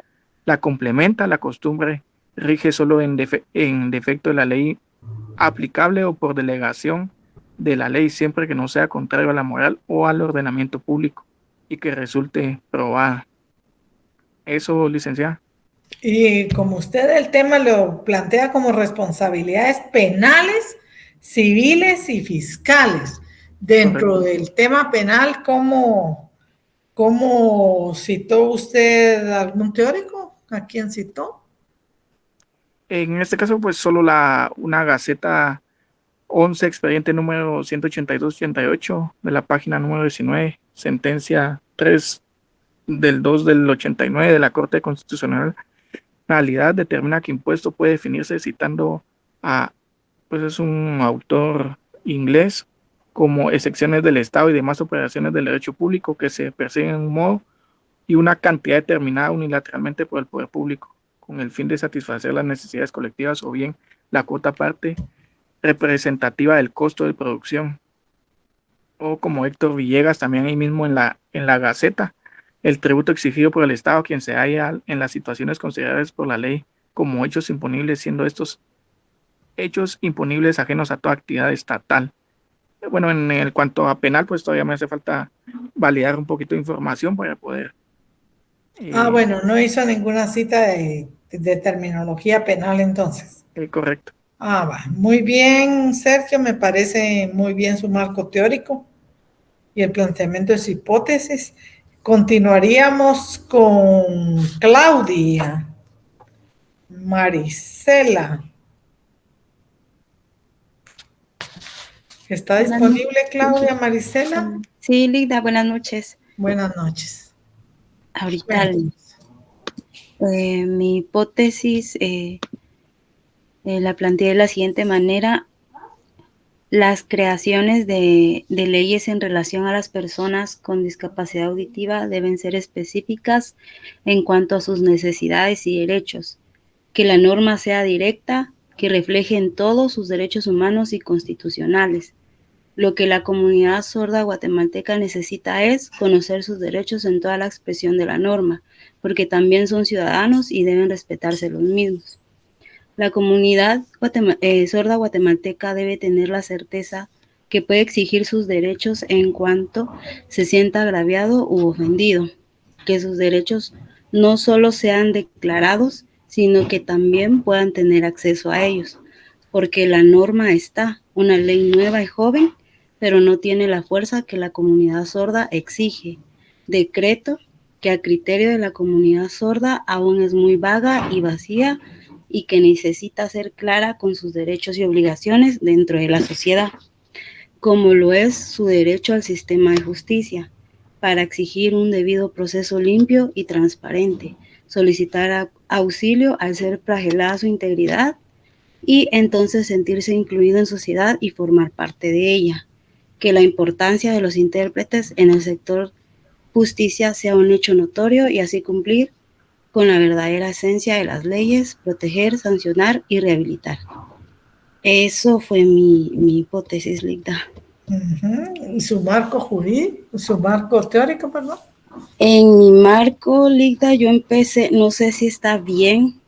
[SPEAKER 7] la complementa, la costumbre rige solo en defecto de la ley aplicable o por delegación de la ley, siempre que no sea contrario a la moral o al ordenamiento público y que resulte probada. Eso, licenciada.
[SPEAKER 1] Y como usted el tema lo plantea como responsabilidades penales, civiles y fiscales. Dentro del tema penal, ¿cómo citó usted algún teórico? ¿A quién citó?
[SPEAKER 7] En este caso, pues solo una Gaceta 11, expediente número 182-88 de la página número 19, sentencia 3 del 2 del 89 de la Corte Constitucional, determina que impuesto puede definirse citando pues es un autor inglés, como excepciones del Estado y demás operaciones del derecho público que se persiguen en un modo y una cantidad determinada unilateralmente por el poder público, con el fin de satisfacer las necesidades colectivas o bien la cuota parte representativa del costo de producción. O como Héctor Villegas, también ahí mismo en la Gaceta, el tributo exigido por el Estado a quien se halla en las situaciones consideradas por la ley como hechos imponibles, siendo estos hechos imponibles ajenos a toda actividad estatal. Bueno, en el cuanto a penal, pues todavía me hace falta validar un poquito de información para poder...
[SPEAKER 1] bueno, no hizo ninguna cita de terminología penal entonces.
[SPEAKER 7] Correcto.
[SPEAKER 1] Va. Muy bien, Sergio, me parece muy bien su marco teórico y el planteamiento de su hipótesis. Continuaríamos con Claudia Marisela. ¿Está disponible Claudia Marisela?
[SPEAKER 8] Sí, Ligda, buenas noches.
[SPEAKER 1] Buenas noches.
[SPEAKER 8] Ahorita mi hipótesis la planteé de la siguiente manera. Las creaciones de leyes en relación a las personas con discapacidad auditiva deben ser específicas en cuanto a sus necesidades y derechos, que la norma sea directa, que refleje en todo sus derechos humanos y constitucionales. Lo que la comunidad sorda guatemalteca necesita es conocer sus derechos en toda la expresión de la norma, porque también son ciudadanos y deben respetarse los mismos. La comunidad sorda guatemalteca debe tener la certeza que puede exigir sus derechos en cuanto se sienta agraviado u ofendido, que sus derechos no solo sean declarados, sino que también puedan tener acceso a ellos, porque la norma está, una ley nueva y joven, pero no tiene la fuerza que la comunidad sorda exige. Decreto que a criterio de la comunidad sorda aún es muy vaga y vacía y que necesita ser clara con sus derechos y obligaciones dentro de la sociedad, como lo es su derecho al sistema de justicia, para exigir un debido proceso limpio y transparente, solicitar auxilio al ser flagelada su integridad y entonces sentirse incluido en sociedad y formar parte de ella. Que la importancia de los intérpretes en el sector justicia sea un hecho notorio y así cumplir con la verdadera esencia de las leyes, proteger, sancionar y rehabilitar. Eso fue mi hipótesis, Ligda.
[SPEAKER 1] ¿Y su marco jurídico, su marco teórico, perdón?
[SPEAKER 8] En mi marco, Ligda, yo empecé, no sé si está bien,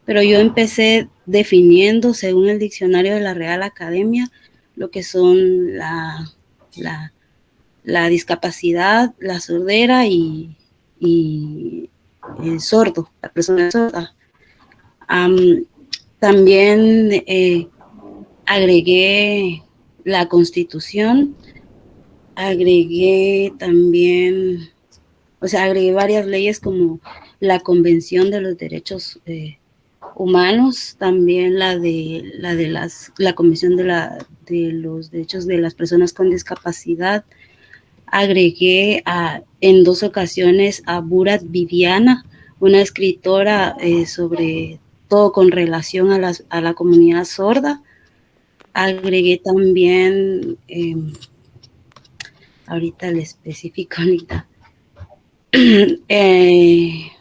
[SPEAKER 8] pero yo empecé definiendo, según el diccionario de la Real Academia, lo que son la discapacidad, la sordera y el sordo, la persona sorda. También agregué la Constitución, agregué también, agregué varias leyes como la Convención de los Derechos Humanos, también la Convención de los Derechos de las Personas con Discapacidad. Agregué en 2 ocasiones a Burat Viviana, una escritora sobre todo con relación a la comunidad sorda. Agregué también, ahorita le especifico, ahorita, el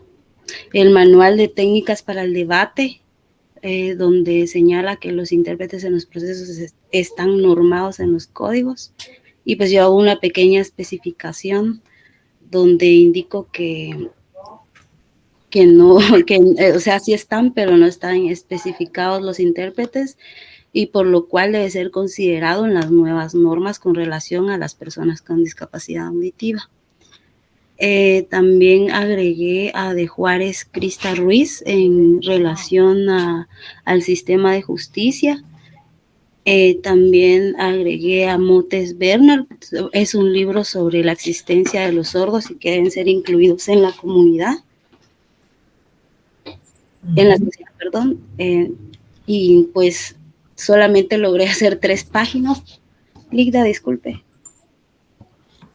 [SPEAKER 8] manual de técnicas para el debate, donde señala que los intérpretes en los procesos están normados en los códigos. Y pues yo hago una pequeña especificación donde indico que no, sí están, pero no están especificados los intérpretes, y por lo cual debe ser considerado en las nuevas normas con relación a las personas con discapacidad auditiva. También agregué a de Juárez Crista Ruiz en relación al sistema de justicia. También agregué a Motes Bernard, es un libro sobre la existencia de los sordos y que deben ser incluidos en la comunidad, en la sociedad, perdón. Y pues solamente logré hacer 3 páginas. Ligda, disculpe.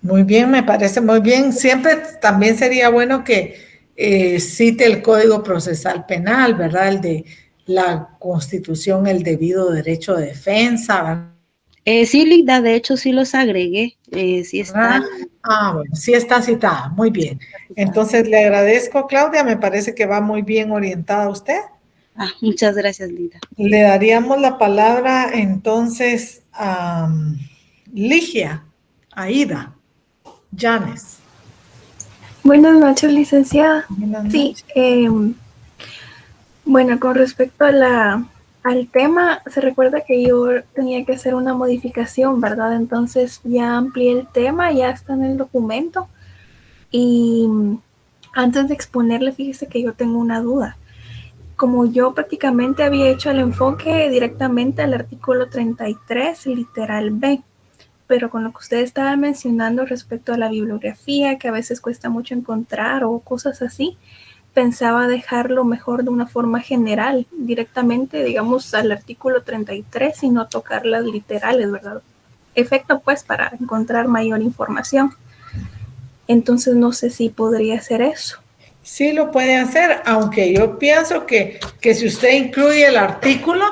[SPEAKER 1] Muy bien, me parece muy bien. Siempre también sería bueno que cite el Código Procesal Penal, ¿verdad? El de la Constitución, el debido derecho de defensa, ¿verdad?
[SPEAKER 8] Sí, Ligda, de hecho sí los agregué. Sí está.
[SPEAKER 1] Bueno, sí está citada. Muy bien. Entonces le agradezco, Claudia. Me parece que va muy bien orientada usted.
[SPEAKER 8] Muchas gracias, Ligda.
[SPEAKER 1] Le daríamos la palabra entonces a Ligia, Aida, Janes.
[SPEAKER 9] Buenas noches, licenciada.
[SPEAKER 1] Buenas noches.
[SPEAKER 9] Sí, bueno, con respecto al tema, se recuerda que yo tenía que hacer una modificación, ¿verdad? Entonces ya amplié el tema, ya está en el documento. Y antes de exponerle, fíjese que yo tengo una duda. Como yo prácticamente había hecho el enfoque directamente al artículo 33, literal B, pero con lo que usted estaba mencionando respecto a la bibliografía, que a veces cuesta mucho encontrar o cosas así, pensaba dejarlo mejor de una forma general, directamente, digamos, al artículo 33 y no tocar las literales, ¿verdad? Efecto, pues, para encontrar mayor información. Entonces, no sé si podría hacer eso.
[SPEAKER 1] Sí lo puede hacer, aunque yo pienso que si usted incluye el artículo,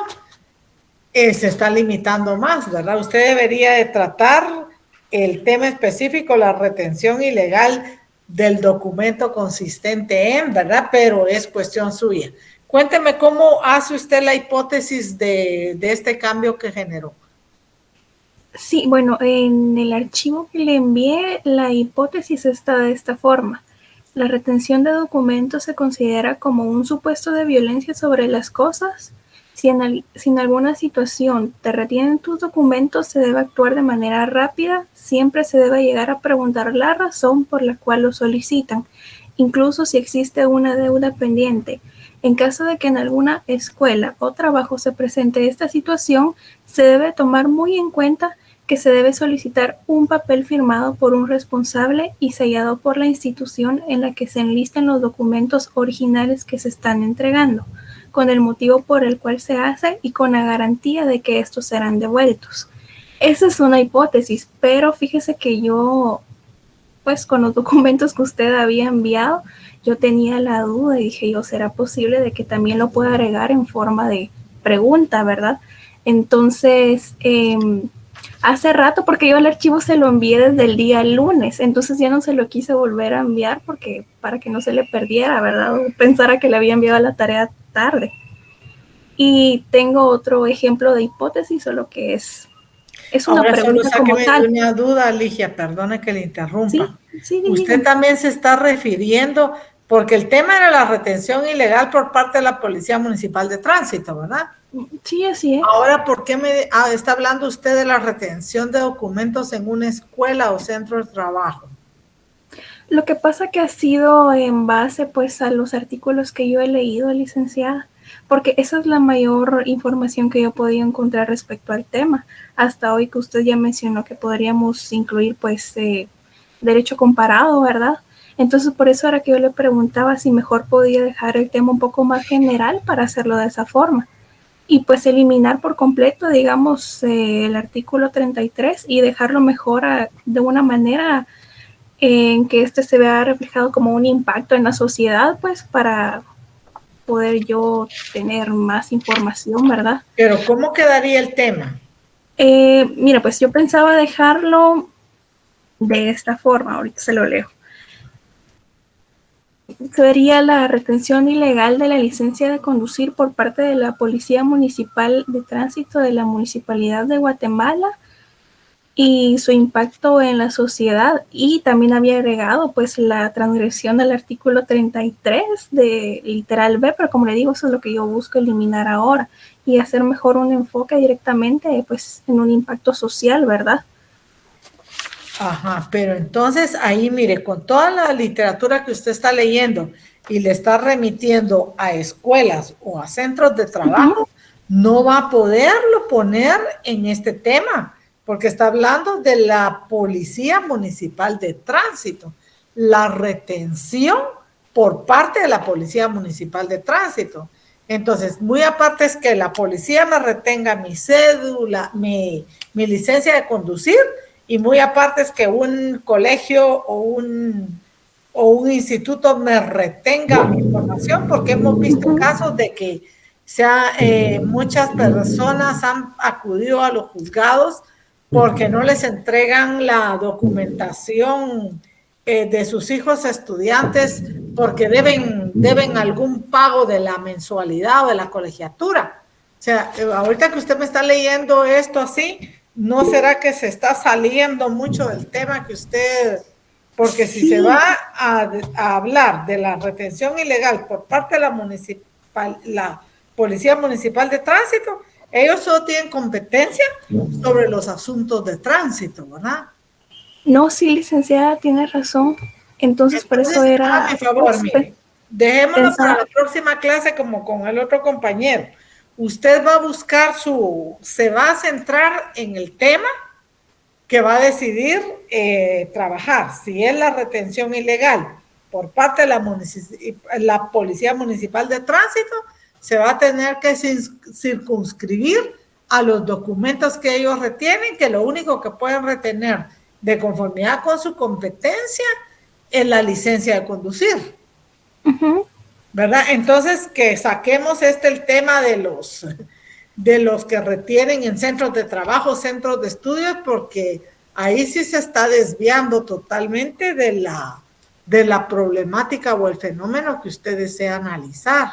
[SPEAKER 1] se está limitando más, ¿verdad? Usted debería de tratar el tema específico, la retención ilegal del documento consistente en, ¿verdad? Pero es cuestión suya. Cuénteme cómo hace usted la hipótesis de este cambio que generó.
[SPEAKER 9] Sí, bueno, en el archivo que le envié, la hipótesis está de esta forma. La retención de documentos se considera como un supuesto de violencia sobre las cosas. Si en alguna situación te retienen tus documentos, se debe actuar de manera rápida. Siempre se debe llegar a preguntar la razón por la cual lo solicitan, incluso si existe una deuda pendiente. En caso de que en alguna escuela o trabajo se presente esta situación, se debe tomar muy en cuenta que se debe solicitar un papel firmado por un responsable y sellado por la institución en la que se enlisten los documentos originales que se están entregando, con el motivo por el cual se hace y con la garantía de que estos serán devueltos. Esa es una hipótesis, pero fíjese que yo, pues con los documentos que usted había enviado, yo tenía la duda y dije yo, ¿será posible de que también lo pueda agregar en forma de pregunta, verdad? Entonces, hace rato, porque yo el archivo se lo envié desde el día lunes, entonces ya no se lo quise volver a enviar porque para que no se le perdiera, ¿verdad? O pensara que le había enviado la tarea tarde. Y tengo otro ejemplo de hipótesis, solo que es una
[SPEAKER 1] Ahora
[SPEAKER 9] pregunta
[SPEAKER 1] solo
[SPEAKER 9] como tal.
[SPEAKER 1] una duda, Ligia, perdone que le interrumpa.
[SPEAKER 9] Sí,
[SPEAKER 1] Usted también se está refiriendo, porque el tema era la retención ilegal por parte de la Policía Municipal de Tránsito, ¿verdad?
[SPEAKER 9] Sí, así es.
[SPEAKER 1] Ahora, ¿por qué está hablando usted de la retención de documentos en una escuela o centro de trabajo?
[SPEAKER 9] Lo que pasa que ha sido en base pues a los artículos que yo he leído, licenciada, porque esa es la mayor información que yo he podido encontrar respecto al tema. Hasta hoy que usted ya mencionó que podríamos incluir pues derecho comparado, ¿verdad? Entonces por eso era que yo le preguntaba si mejor podía dejar el tema un poco más general para hacerlo de esa forma. Y pues eliminar por completo, digamos, el artículo 33 y dejarlo mejor de una manera en que este se vea reflejado como un impacto en la sociedad, pues para poder yo tener más información, ¿verdad?
[SPEAKER 1] Pero ¿cómo quedaría el tema?
[SPEAKER 9] Mira, pues yo pensaba dejarlo de esta forma, ahorita se lo leo. Sería la retención ilegal de la licencia de conducir por parte de la Policía Municipal de Tránsito de la Municipalidad de Guatemala y su impacto en la sociedad, y también había agregado pues la transgresión del artículo 33 de literal B, pero como le digo, eso es lo que yo busco eliminar ahora y hacer mejor un enfoque directamente pues en un impacto social, ¿verdad?
[SPEAKER 1] Ajá, pero entonces ahí mire, con toda la literatura que usted está leyendo y le está remitiendo a escuelas o a centros de trabajo, no va a poderlo poner en este tema, porque está hablando de la Policía Municipal de Tránsito, la retención por parte de la Policía Municipal de Tránsito. Entonces, muy aparte es que la policía me retenga mi cédula, mi licencia de conducir, y muy aparte es que un colegio o un instituto me retenga mi información, porque hemos visto casos de que muchas personas han acudido a los juzgados porque no les entregan la documentación de sus hijos estudiantes porque deben algún pago de la mensualidad o de la colegiatura. O sea, ahorita que usted me está leyendo esto así, ¿no será que se está saliendo mucho del tema que usted, porque si se va a hablar de la retención ilegal por parte de la Policía Municipal de Tránsito, ellos solo tienen competencia sobre los asuntos de tránsito, ¿verdad?
[SPEAKER 9] No, sí, licenciada, tiene razón. Entonces por eso era...
[SPEAKER 1] A mi favor, mire, dejémoslo para la próxima clase como con el otro compañero. Usted va a buscar se va a centrar en el tema que va a decidir trabajar. Si es la retención ilegal por parte de la Policía Municipal de Tránsito, se va a tener que circunscribir a los documentos que ellos retienen, que lo único que pueden retener de conformidad con su competencia es la licencia de conducir. ¿Verdad? Entonces, que saquemos el tema de los que retienen en centros de trabajo, centros de estudios, porque ahí sí se está desviando totalmente de la problemática o el fenómeno que usted desea analizar.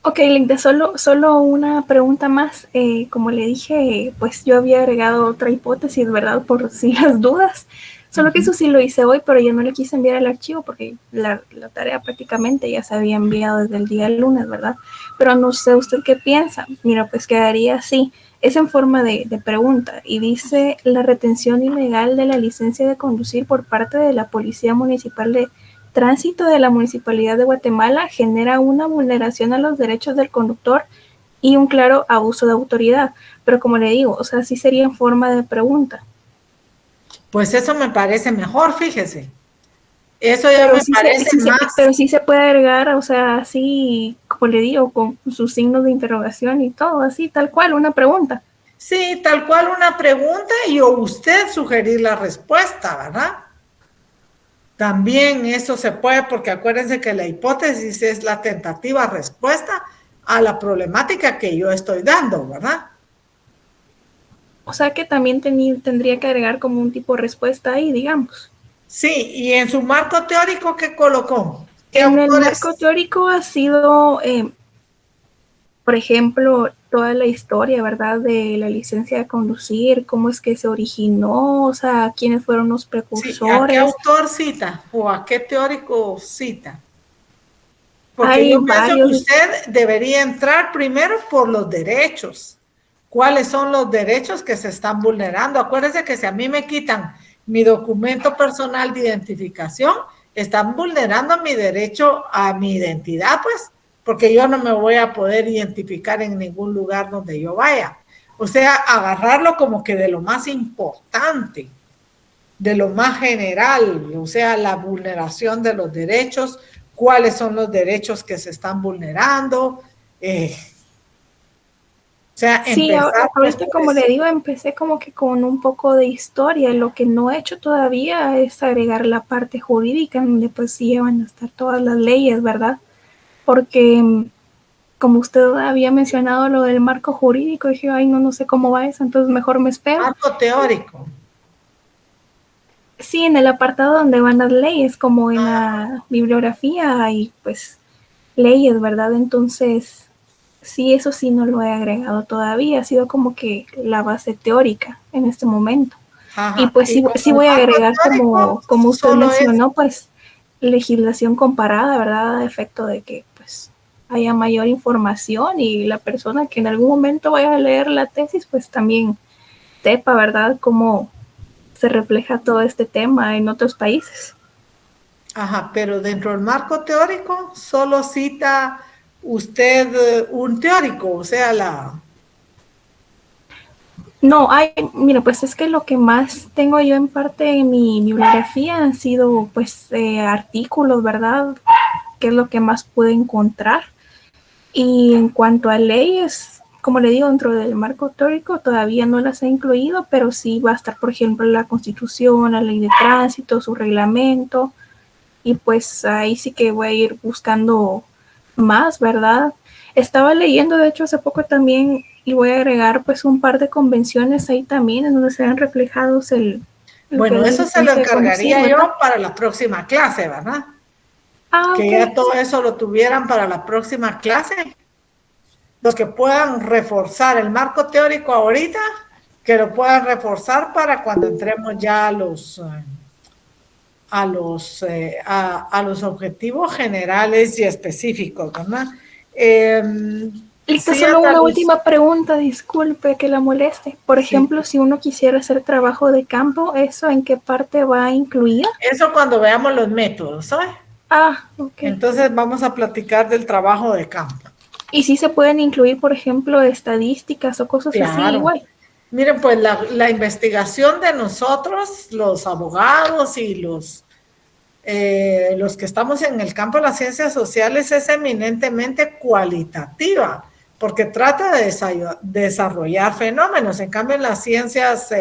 [SPEAKER 9] Ok, Linda, solo una pregunta más. Como le dije, pues yo había agregado otra hipótesis, ¿verdad? Por si las dudas. Solo que eso sí lo hice hoy, pero yo no le quise enviar el archivo porque la tarea prácticamente ya se había enviado desde el día lunes, ¿verdad? Pero no sé usted qué piensa. Mira, pues quedaría así. Es en forma de pregunta y dice: la retención ilegal de la licencia de conducir por parte de la Policía Municipal de Tránsito de la Municipalidad de Guatemala genera una vulneración a los derechos del conductor y un claro abuso de autoridad. Pero como le digo, o sea, sí sería en forma de pregunta.
[SPEAKER 1] Pues eso me parece mejor, fíjese. Eso ya me parece más.
[SPEAKER 9] Pero sí se puede agregar, o sea, así, como le digo, con sus signos de interrogación y todo, así, tal cual, una pregunta.
[SPEAKER 1] Sí, tal cual una pregunta y o usted sugerir la respuesta, ¿verdad? También eso se puede, porque acuérdense que la hipótesis es la tentativa respuesta a la problemática que yo estoy dando, ¿verdad?
[SPEAKER 9] O sea que también tendría que agregar como un tipo de respuesta ahí, digamos.
[SPEAKER 1] Sí, y en su marco teórico, ¿qué colocó? ¿Qué
[SPEAKER 9] En
[SPEAKER 1] autores?
[SPEAKER 9] el marco teórico ha sido, por ejemplo, toda la historia, ¿verdad? De la licencia de conducir, cómo es que se originó, o sea, quiénes fueron los precursores.
[SPEAKER 1] Sí, ¿a qué autor cita o a qué teórico cita? Porque
[SPEAKER 9] Hay
[SPEAKER 1] yo pienso que
[SPEAKER 9] varios.
[SPEAKER 1] usted debería entrar primero por los derechos. ¿Cuáles son los derechos que se están vulnerando? Acuérdense que si a mí me quitan mi documento personal de identificación, están vulnerando mi derecho a mi identidad, pues, porque yo no me voy a poder identificar en ningún lugar donde yo vaya. O sea, agarrarlo como que de lo más importante, de lo más general, o sea, la vulneración de los derechos, cuáles son los derechos que se están vulnerando. O sea,
[SPEAKER 9] sí, ahorita como le digo, empecé como que con un poco de historia. Lo que no he hecho todavía es agregar la parte jurídica, donde pues sí van a estar todas las leyes, ¿verdad? Porque como usted había mencionado lo del marco jurídico, dije, ay, no sé cómo va eso, entonces mejor me espero.
[SPEAKER 1] Marco teórico.
[SPEAKER 9] Sí, en el apartado donde van las leyes, como en la bibliografía hay pues leyes, ¿verdad? Entonces, sí, eso sí no lo he agregado todavía, ha sido como que la base teórica en este momento. Ajá. Y pues sí voy a agregar como usted mencionó, pues legislación comparada, ¿verdad? A efecto de que pues haya mayor información y la persona que en algún momento vaya a leer la tesis, pues también sepa, ¿verdad? Cómo se refleja todo este tema en otros países.
[SPEAKER 1] Ajá, pero dentro del marco teórico solo cita usted un teórico, o sea,
[SPEAKER 9] No, mira, pues es que lo que más tengo yo en parte en mi bibliografía han sido pues artículos, ¿verdad? Que es lo que más pude encontrar. Y en cuanto a leyes, como le digo, dentro del marco teórico todavía no las he incluido, pero sí va a estar, por ejemplo, la Constitución, la Ley de Tránsito, su reglamento, y pues ahí sí que voy a ir buscando más, ¿verdad? Estaba leyendo, de hecho, hace poco también, y voy a agregar pues un par de convenciones ahí también, en donde se ven reflejados
[SPEAKER 1] bueno, eso se lo encargaría yo para la próxima clase, ¿verdad? Que okay. Ya todo eso lo tuvieran para la próxima clase. Los que puedan reforzar el marco teórico ahorita, que lo puedan reforzar para cuando entremos ya a los objetivos generales y específicos, ¿verdad?
[SPEAKER 9] Listo, sí, solo una última pregunta, disculpe que la moleste. Por ejemplo, si uno quisiera hacer trabajo de campo, ¿eso en qué parte va incluida?
[SPEAKER 1] Eso cuando veamos los métodos, ¿sabes?
[SPEAKER 9] Ok.
[SPEAKER 1] Entonces vamos a platicar del trabajo de campo.
[SPEAKER 9] ¿Y si se pueden incluir, por ejemplo, estadísticas o cosas así igual?
[SPEAKER 1] Miren, pues la investigación de nosotros, los abogados y los que estamos en el campo de las ciencias sociales es eminentemente cualitativa, porque trata de desarrollar fenómenos. En cambio, en las ciencias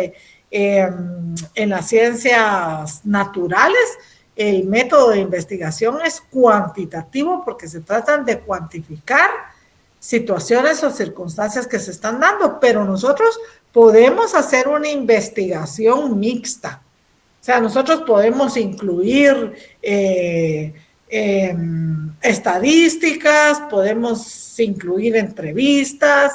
[SPEAKER 1] naturales, el método de investigación es cuantitativo porque se tratan de cuantificar situaciones o circunstancias que se están dando, pero nosotros podemos hacer una investigación mixta. O sea, nosotros podemos incluir estadísticas, podemos incluir entrevistas,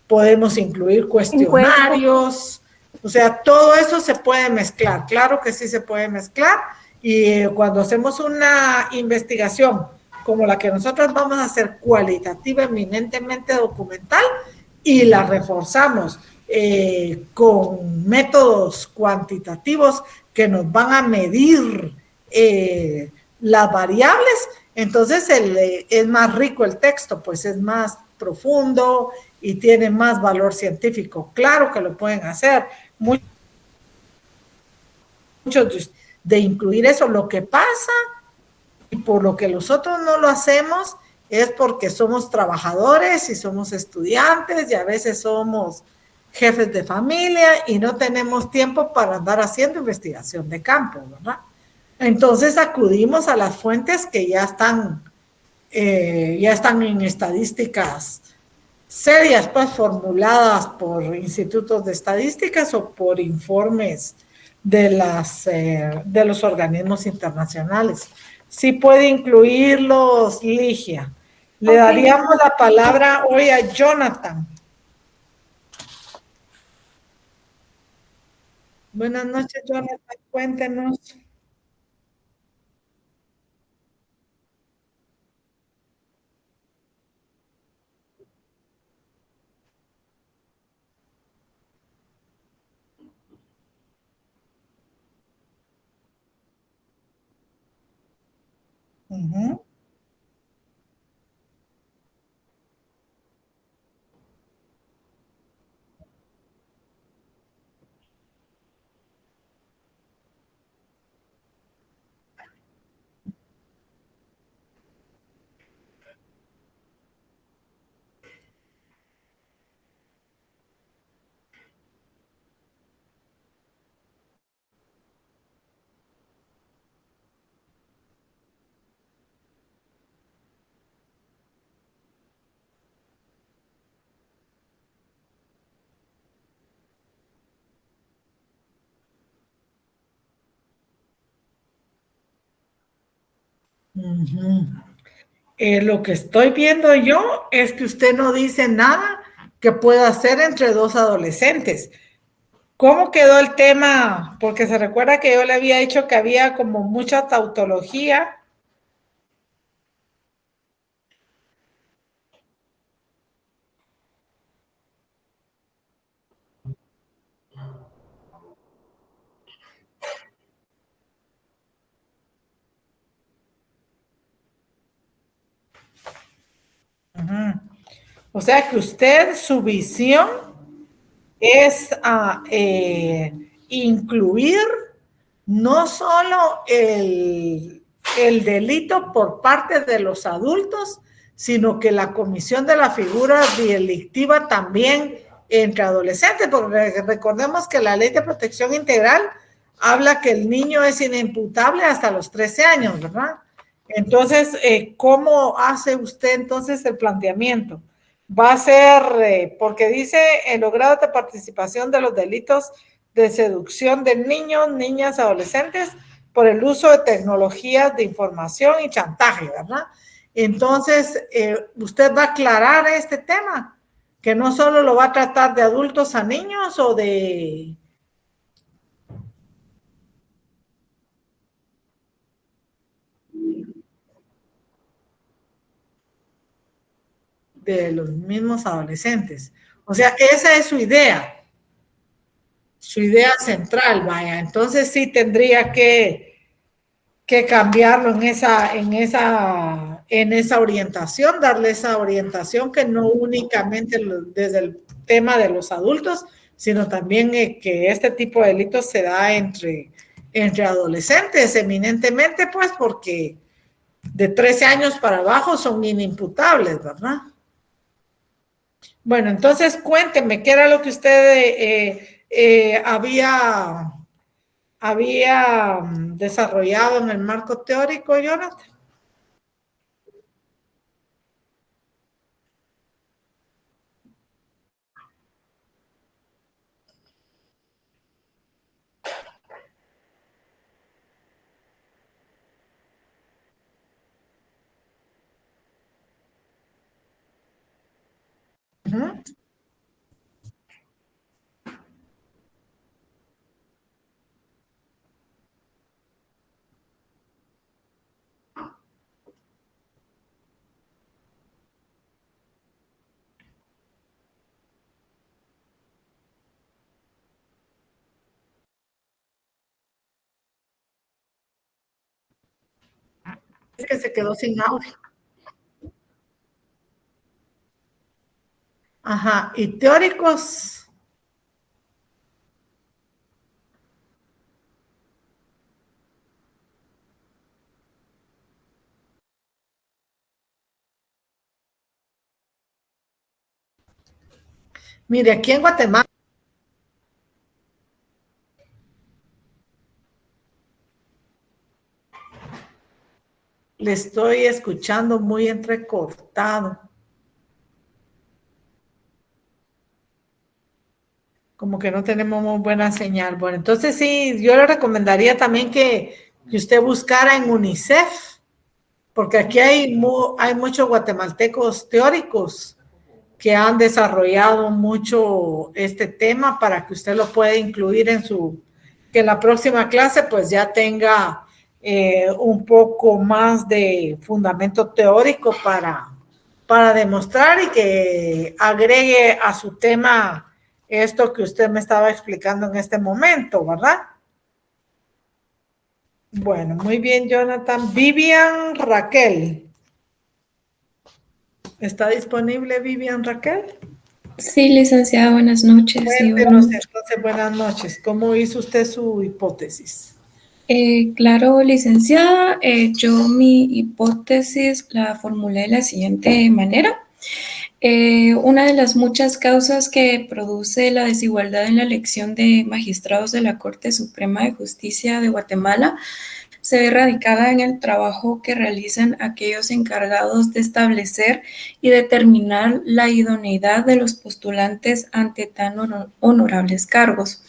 [SPEAKER 1] podemos incluir cuestionarios. O sea, todo eso se puede mezclar. Claro que sí se puede mezclar. Y cuando hacemos una investigación como la que nosotros vamos a hacer cualitativa, eminentemente documental, y la reforzamos con métodos cuantitativos que nos van a medir las variables, entonces es más rico el texto, pues es más profundo y tiene más valor científico. Claro que lo pueden hacer. de incluir eso. Lo que pasa y por lo que nosotros no lo hacemos es porque somos trabajadores y somos estudiantes y a veces somos jefes de familia y no tenemos tiempo para andar haciendo investigación de campo, ¿verdad? Entonces acudimos a las fuentes que ya están en estadísticas serias, pues formuladas por institutos de estadísticas o por informes de los organismos internacionales. Sí puede incluirlos, Ligia. Le daríamos la palabra hoy a Jonathan. Buenas noches, Jonathan. Cuéntenos. Uh-huh. Uh-huh. Lo que estoy viendo yo es que usted no dice nada que pueda hacer entre dos adolescentes. ¿Cómo quedó el tema? Porque se recuerda que yo le había dicho que había como mucha tautología. Uh-huh. O sea que usted, su visión es incluir no solo el delito por parte de los adultos, sino que la comisión de la figura delictiva también entre adolescentes, porque recordemos que la Ley de Protección Integral habla que el niño es inimputable hasta los 13 años, ¿verdad? Entonces, ¿cómo hace usted entonces el planteamiento? Va a ser, porque dice en los grados de participación de los delitos de seducción de niños, niñas, adolescentes, por el uso de tecnologías de información y chantaje, ¿verdad? Entonces, usted va a aclarar este tema, que no solo lo va a tratar de adultos a niños o de los mismos adolescentes. O sea, esa es su idea central, vaya. Entonces sí tendría que cambiarlo en esa orientación, darle esa orientación que no únicamente desde el tema de los adultos, sino también que este tipo de delitos se da entre adolescentes, eminentemente, pues porque de 13 años para abajo son inimputables, ¿verdad? Bueno, entonces cuénteme, ¿qué era lo que usted había desarrollado en el marco teórico, Jonathan? Uh-huh. Es que se quedó sin audio. Ajá, y teóricos. Mire, aquí en Guatemala le estoy escuchando muy entrecortado. Como que no tenemos muy buena señal. Bueno, entonces sí, yo le recomendaría también que usted buscara en UNICEF, porque aquí hay muchos guatemaltecos teóricos que han desarrollado mucho este tema para que usted lo pueda incluir que en la próxima clase pues ya tenga un poco más de fundamento teórico para demostrar y que agregue a su tema esto que usted me estaba explicando en este momento, ¿verdad? Bueno, muy bien, Jonathan. Vivian Raquel. ¿Está disponible Vivian Raquel?
[SPEAKER 10] Sí, licenciada, buenas noches.
[SPEAKER 1] Cuéntenos entonces, buenas noches. ¿Cómo hizo usted su hipótesis?
[SPEAKER 10] Claro, licenciada, yo mi hipótesis la formulé de la siguiente manera. Una de las muchas causas que produce la desigualdad en la elección de magistrados de la Corte Suprema de Justicia de Guatemala se ve radicada en el trabajo que realizan aquellos encargados de establecer y determinar la idoneidad de los postulantes ante tan honorables cargos.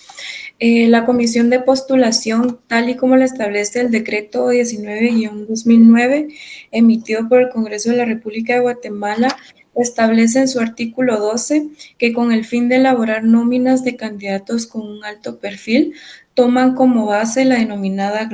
[SPEAKER 10] La comisión de postulación, tal y como lo establece el decreto 19-2009, emitido por el Congreso de la República de Guatemala, establece en su artículo 12 que con el fin de elaborar nóminas de candidatos con un alto perfil, toman como base la denominada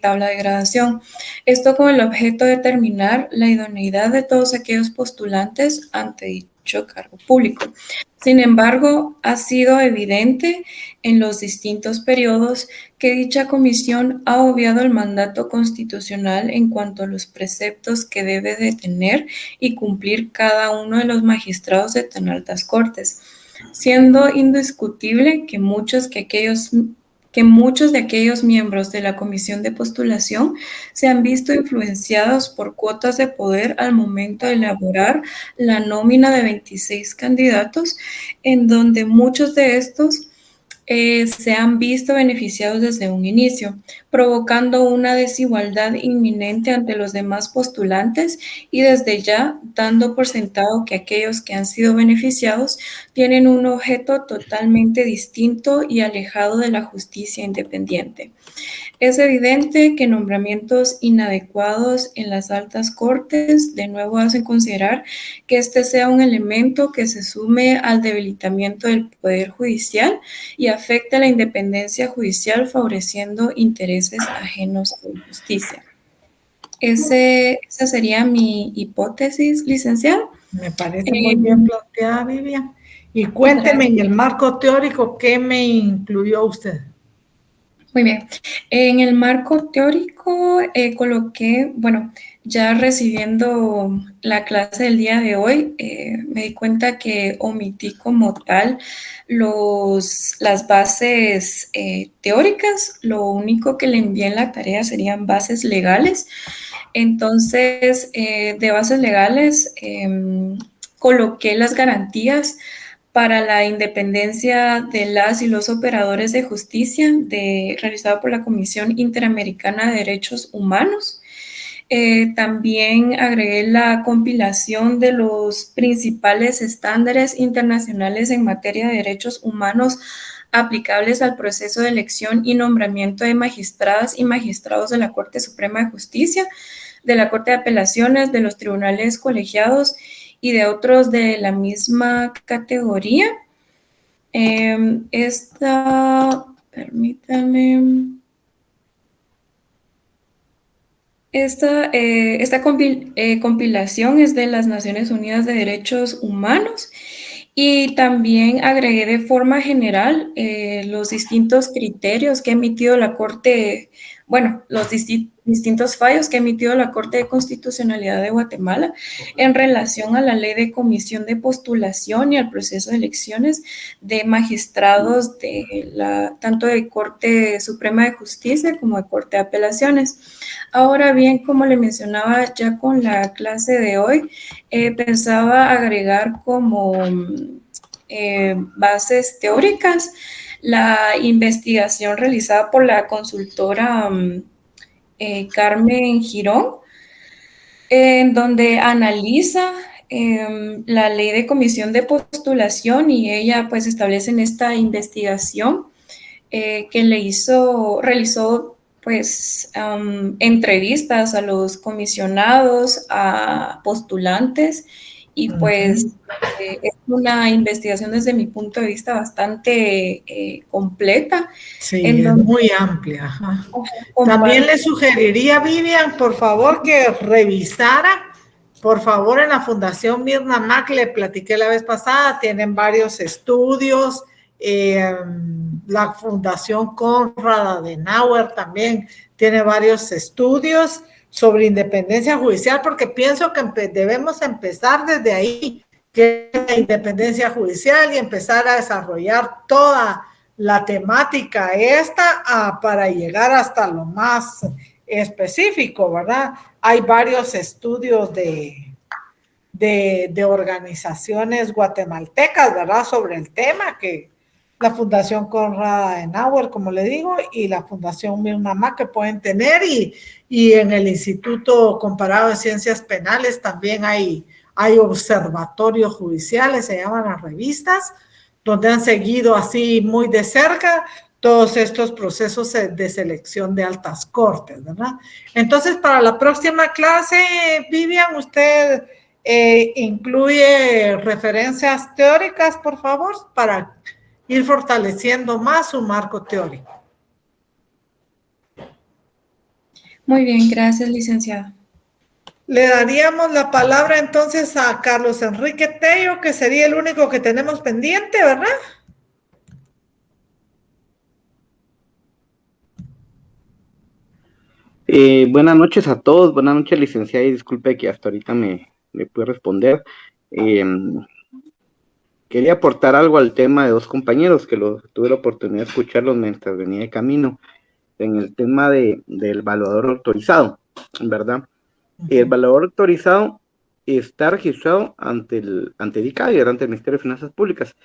[SPEAKER 10] tabla de gradación. Esto con el objeto de determinar la idoneidad de todos aquellos postulantes ante dicho cargo público. Sin embargo, ha sido evidente en los distintos periodos que dicha comisión ha obviado el mandato constitucional en cuanto a los preceptos que debe de tener y cumplir cada uno de los magistrados de tan altas cortes, siendo indiscutible que muchos de aquellos miembros de la comisión de postulación se han visto influenciados por cuotas de poder al momento de elaborar la nómina de 26 candidatos, en donde muchos de estos se han visto beneficiados desde un inicio, provocando una desigualdad inminente ante los demás postulantes y desde ya dando por sentado que aquellos que han sido beneficiados tienen un objeto totalmente distinto y alejado de la justicia independiente. Es evidente que nombramientos inadecuados en las altas cortes de nuevo hacen considerar que este sea un elemento que se sume al debilitamiento del poder judicial y afecte la independencia judicial, favoreciendo intereses ajenos a la justicia. Esa sería mi hipótesis, licenciada.
[SPEAKER 1] Me parece muy bien planteada, Vivian. Y cuénteme en el marco teórico, ¿qué me incluyó usted?
[SPEAKER 10] Muy bien. En el marco teórico coloqué, bueno, ya recibiendo la clase del día de hoy, me di cuenta que omití como tal las bases teóricas. Lo único que le envié en la tarea serían bases legales. Entonces, de bases legales, coloqué las garantías para la independencia de las y los operadores de justicia realizado por la Comisión Interamericana de Derechos Humanos. También agregué la compilación de los principales estándares internacionales en materia de derechos humanos aplicables al proceso de elección y nombramiento de magistradas y magistrados de la Corte Suprema de Justicia, de la Corte de Apelaciones, de los tribunales colegiados y de otros de la misma categoría. Permítanme. Esta compilación es de las Naciones Unidas de Derechos Humanos y también agregué de forma general los distintos criterios que ha emitido la Corte, bueno, los distintos fallos que ha emitido la Corte de Constitucionalidad de Guatemala en relación a la ley de comisión de postulación y al proceso de elecciones de magistrados tanto de Corte Suprema de Justicia como de Corte de Apelaciones. Ahora bien, como le mencionaba ya con la clase de hoy, pensaba agregar como bases teóricas. La investigación realizada por la consultora Carmen Girón, en donde analiza la ley de comisión de postulación, y ella pues establece en esta investigación que realizó pues entrevistas a los comisionados, a postulantes, y pues es una investigación desde mi punto de vista bastante completa.
[SPEAKER 1] Sí, es muy amplia. Ajá. También le sugeriría, Vivian, por favor, que revisara, por favor, en la Fundación Mirna Mac, le platiqué la vez pasada, tienen varios estudios, la Fundación Konrad Adenauer también tiene varios estudios sobre independencia judicial, porque pienso que debemos empezar desde ahí, que es la independencia judicial, y empezar a desarrollar toda la temática para llegar hasta lo más específico, ¿verdad? Hay varios estudios de organizaciones guatemaltecas, ¿verdad?, sobre el tema, que la Fundación Konrad Adenauer, como le digo, y la Fundación Mirna Mac, que pueden tener, y en el Instituto Comparado de Ciencias Penales también hay observatorios judiciales, se llaman las revistas, donde han seguido así muy de cerca todos estos procesos de selección de altas cortes, ¿verdad? Entonces, para la próxima clase, Vivian, usted incluye referencias teóricas, por favor, para ir fortaleciendo más su marco teórico.
[SPEAKER 10] Muy bien, gracias, licenciada.
[SPEAKER 1] Le daríamos la palabra entonces a Carlos Enrique Tello, que sería el único que tenemos pendiente, ¿verdad?
[SPEAKER 2] Buenas noches a todos, buenas noches, licenciada, y disculpe que hasta ahorita me pude responder. Quería aportar algo al tema de dos compañeros que tuve la oportunidad de escucharlos mientras venía de camino, en el tema del evaluador autorizado, ¿verdad? El evaluador autorizado está registrado ante DICAI, ante el Ministerio de Finanzas Públicas,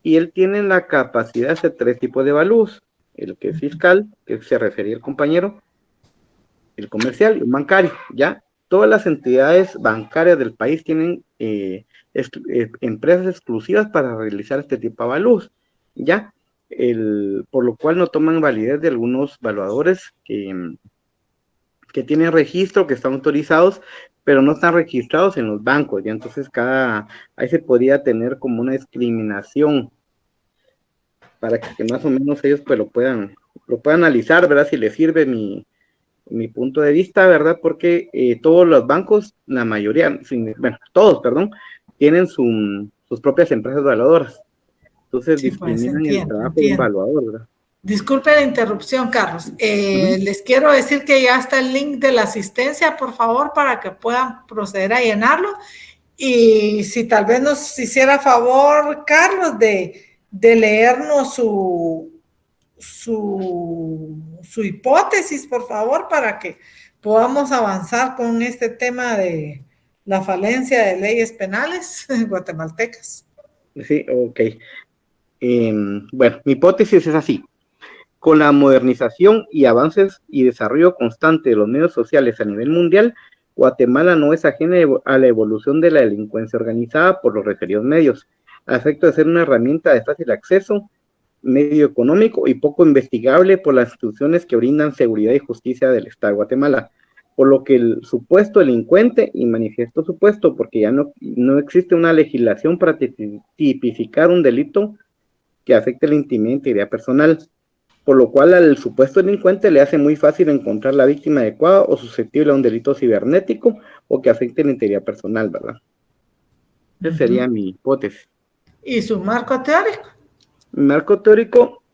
[SPEAKER 2] y él tiene la capacidad de hacer 3 tipos de evalúos: el que es fiscal, que se refería el compañero, el comercial y un bancario. Ya todas las entidades bancarias del país tienen empresas exclusivas para realizar este tipo de evalúos, ya, por lo cual no toman validez de algunos evaluadores que tienen registro, que están autorizados, pero no están registrados en los bancos, ya. Entonces ahí se podría tener como una discriminación para que más o menos ellos pues lo puedan analizar, ¿verdad? Si les sirve mi punto de vista, ¿verdad? Porque todos los bancos, la mayoría, todos, tienen sus propias empresas evaluadoras. Entonces sí, discriminan el trabajo de un evaluador, ¿verdad?
[SPEAKER 1] Disculpe la interrupción, Carlos. Les quiero decir que ya está el link de la asistencia, por favor, para que puedan proceder a llenarlo. Y si tal vez nos hiciera favor, Carlos, de leernos su hipótesis, por favor, para que podamos avanzar con este tema de la falencia de leyes penales guatemaltecas.
[SPEAKER 2] Sí, ok. Bueno, mi hipótesis es así. Con la modernización y avances y desarrollo constante de los medios sociales a nivel mundial, Guatemala no es ajena a la evolución de la delincuencia organizada por los referidos medios, a efecto de ser una herramienta de fácil acceso, medio económico y poco investigable por las instituciones que brindan seguridad y justicia del Estado de Guatemala, por lo que el supuesto delincuente, y manifiesto supuesto porque ya no existe una legislación para tipificar un delito que afecte la integridad personal, por lo cual al supuesto delincuente le hace muy fácil encontrar la víctima adecuada o susceptible a un delito cibernético o que afecte la integridad personal, ¿verdad? Esa sería mi hipótesis.
[SPEAKER 1] ¿Y su marco teórico?
[SPEAKER 2] Mi marco teórico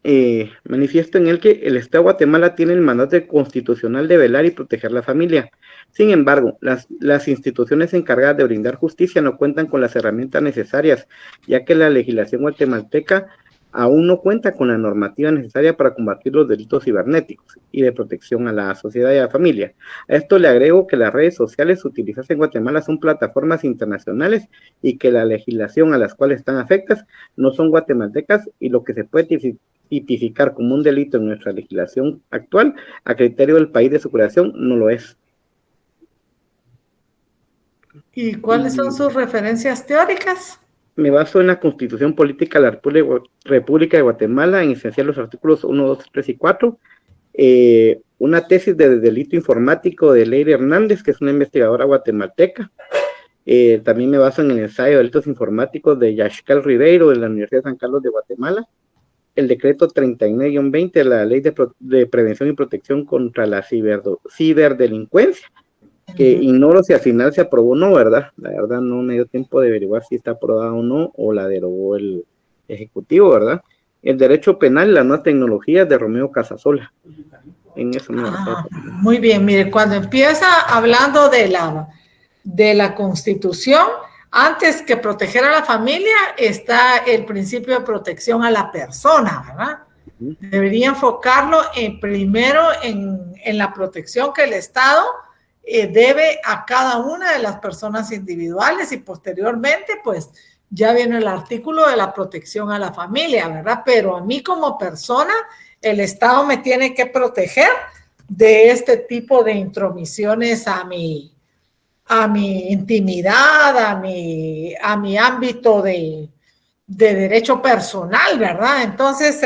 [SPEAKER 2] manifiesto en el que el Estado de Guatemala tiene el mandato constitucional de velar y proteger la familia. Sin embargo, las instituciones encargadas de brindar justicia no cuentan con las herramientas necesarias, ya que la legislación guatemalteca aún no cuenta con la normativa necesaria para combatir los delitos cibernéticos y de protección a la sociedad y a la familia. A esto le agrego que las redes sociales utilizadas en Guatemala son plataformas internacionales y que la legislación a las cuales están afectas no son guatemaltecas, y lo que se puede tipificar como un delito en nuestra legislación actual, a criterio del país de su creación, no lo es.
[SPEAKER 1] ¿Y cuáles son sus referencias teóricas?
[SPEAKER 2] Me baso en la Constitución Política de la República de Guatemala, en esencial los artículos 1, 2, 3 y 4. Una tesis de delito informático de Leire Hernández, que es una investigadora guatemalteca. También me baso en el ensayo de delitos informáticos de Yaxcal Ribeiro, de la Universidad de San Carlos de Guatemala. El decreto 39-20 de la Ley de Prevención y Protección contra la Ciberdelincuencia, que ignoro si al final se aprobó o no, ¿verdad? La verdad no me dio tiempo de averiguar si está aprobada o no, o la derogó el Ejecutivo, ¿verdad? El derecho penal y las nuevas tecnologías de Romeo Casasola. En eso me
[SPEAKER 1] muy bien, mire, cuando empieza hablando de la Constitución, antes que proteger a la familia, está el principio de protección a la persona, ¿verdad? Debería enfocarlo primero en la protección que el Estado debe a cada una de las personas individuales, y posteriormente, pues, ya viene el artículo de la protección a la familia, ¿verdad? Pero a mí como persona, el Estado me tiene que proteger de este tipo de intromisiones a mi intimidad, a mi ámbito de derecho personal, ¿verdad? Entonces,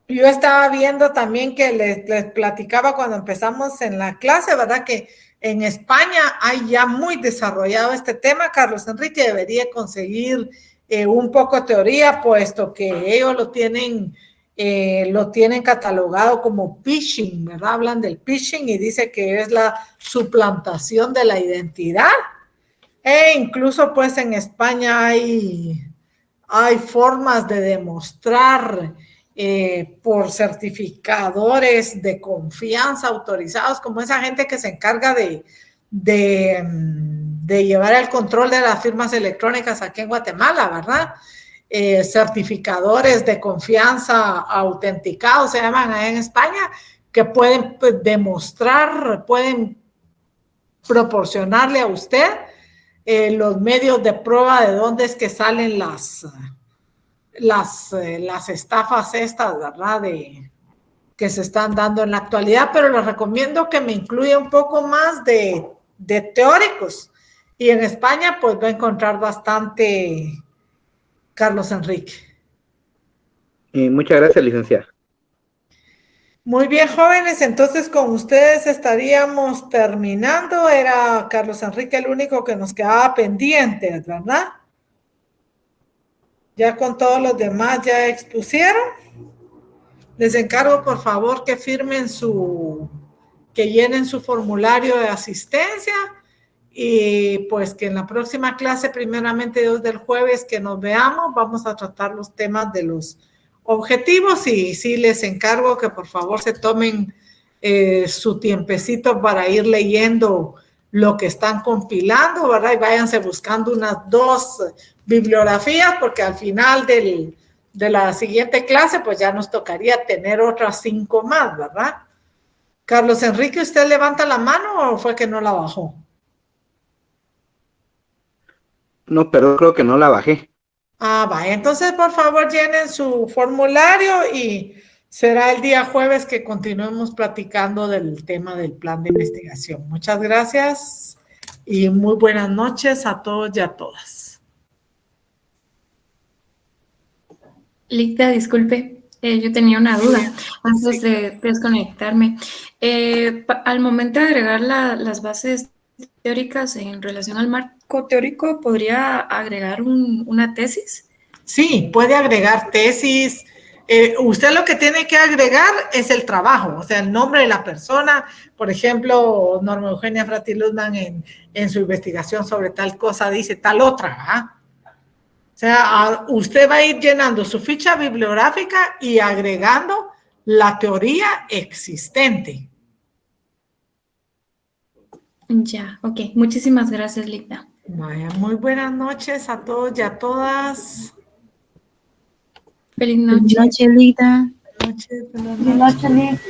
[SPEAKER 1] yo estaba viendo también que les platicaba cuando empezamos en la clase, ¿verdad? Que en España hay ya muy desarrollado este tema. Carlos Enrique debería conseguir un poco de teoría, puesto que ellos lo tienen catalogado como phishing, ¿verdad? Hablan del phishing y dice que es la suplantación de la identidad. E incluso pues en España hay formas de demostrar por certificadores de confianza autorizados, como esa gente que se encarga de llevar el control de las firmas electrónicas aquí en Guatemala, ¿verdad? Certificadores de confianza autenticados se llaman ahí en España, que pueden demostrar, pueden proporcionarle a usted los medios de prueba de dónde es que salen las estafas estas, ¿verdad? Que se están dando en la actualidad, pero les recomiendo que me incluya un poco más de teóricos, y en España pues va a encontrar bastante, Carlos Enrique.
[SPEAKER 2] Muchas gracias, licenciada.
[SPEAKER 1] Muy bien, jóvenes, entonces con ustedes estaríamos terminando. Era Carlos Enrique el único que nos quedaba pendiente, ¿verdad? Ya con todos los demás ya expusieron. Les encargo, por favor, que firmen que llenen su formulario de asistencia, y pues que en la próxima clase, primeramente Dios, del jueves que nos veamos, vamos a tratar los temas de los objetivos, y sí les encargo que por favor se tomen su tiempecito para ir leyendo lo que están compilando, ¿verdad? Y váyanse buscando unas 2 bibliografías, porque al final de la siguiente clase, pues ya nos tocaría tener otras 5 más, ¿verdad? Carlos Enrique, ¿usted levanta la mano o fue que no la bajó?
[SPEAKER 2] No, pero creo que no la bajé.
[SPEAKER 1] Vaya, entonces por favor llenen su formulario y será el día jueves que continuemos platicando del tema del plan de investigación. Muchas gracias y muy buenas noches a todos y a todas.
[SPEAKER 10] Licta, disculpe, yo tenía una duda antes de desconectarme. Al momento de agregar las bases teóricas en relación al marco teórico, ¿podría agregar una tesis?
[SPEAKER 1] Sí, puede agregar tesis. Usted lo que tiene que agregar es el trabajo, o sea, el nombre de la persona. Por ejemplo, Norma Eugenia Frati Luzman en su investigación sobre tal cosa dice tal otra, ¿verdad? O sea, usted va a ir llenando su ficha bibliográfica y agregando la teoría existente.
[SPEAKER 10] Ya, ok. Muchísimas gracias, Licta.
[SPEAKER 1] Vaya, muy buenas noches a todos y a todas.
[SPEAKER 10] Feliz noche.
[SPEAKER 8] Feliz noche, Lita.
[SPEAKER 1] Buenas noches.
[SPEAKER 3] Buenas noches, Liz.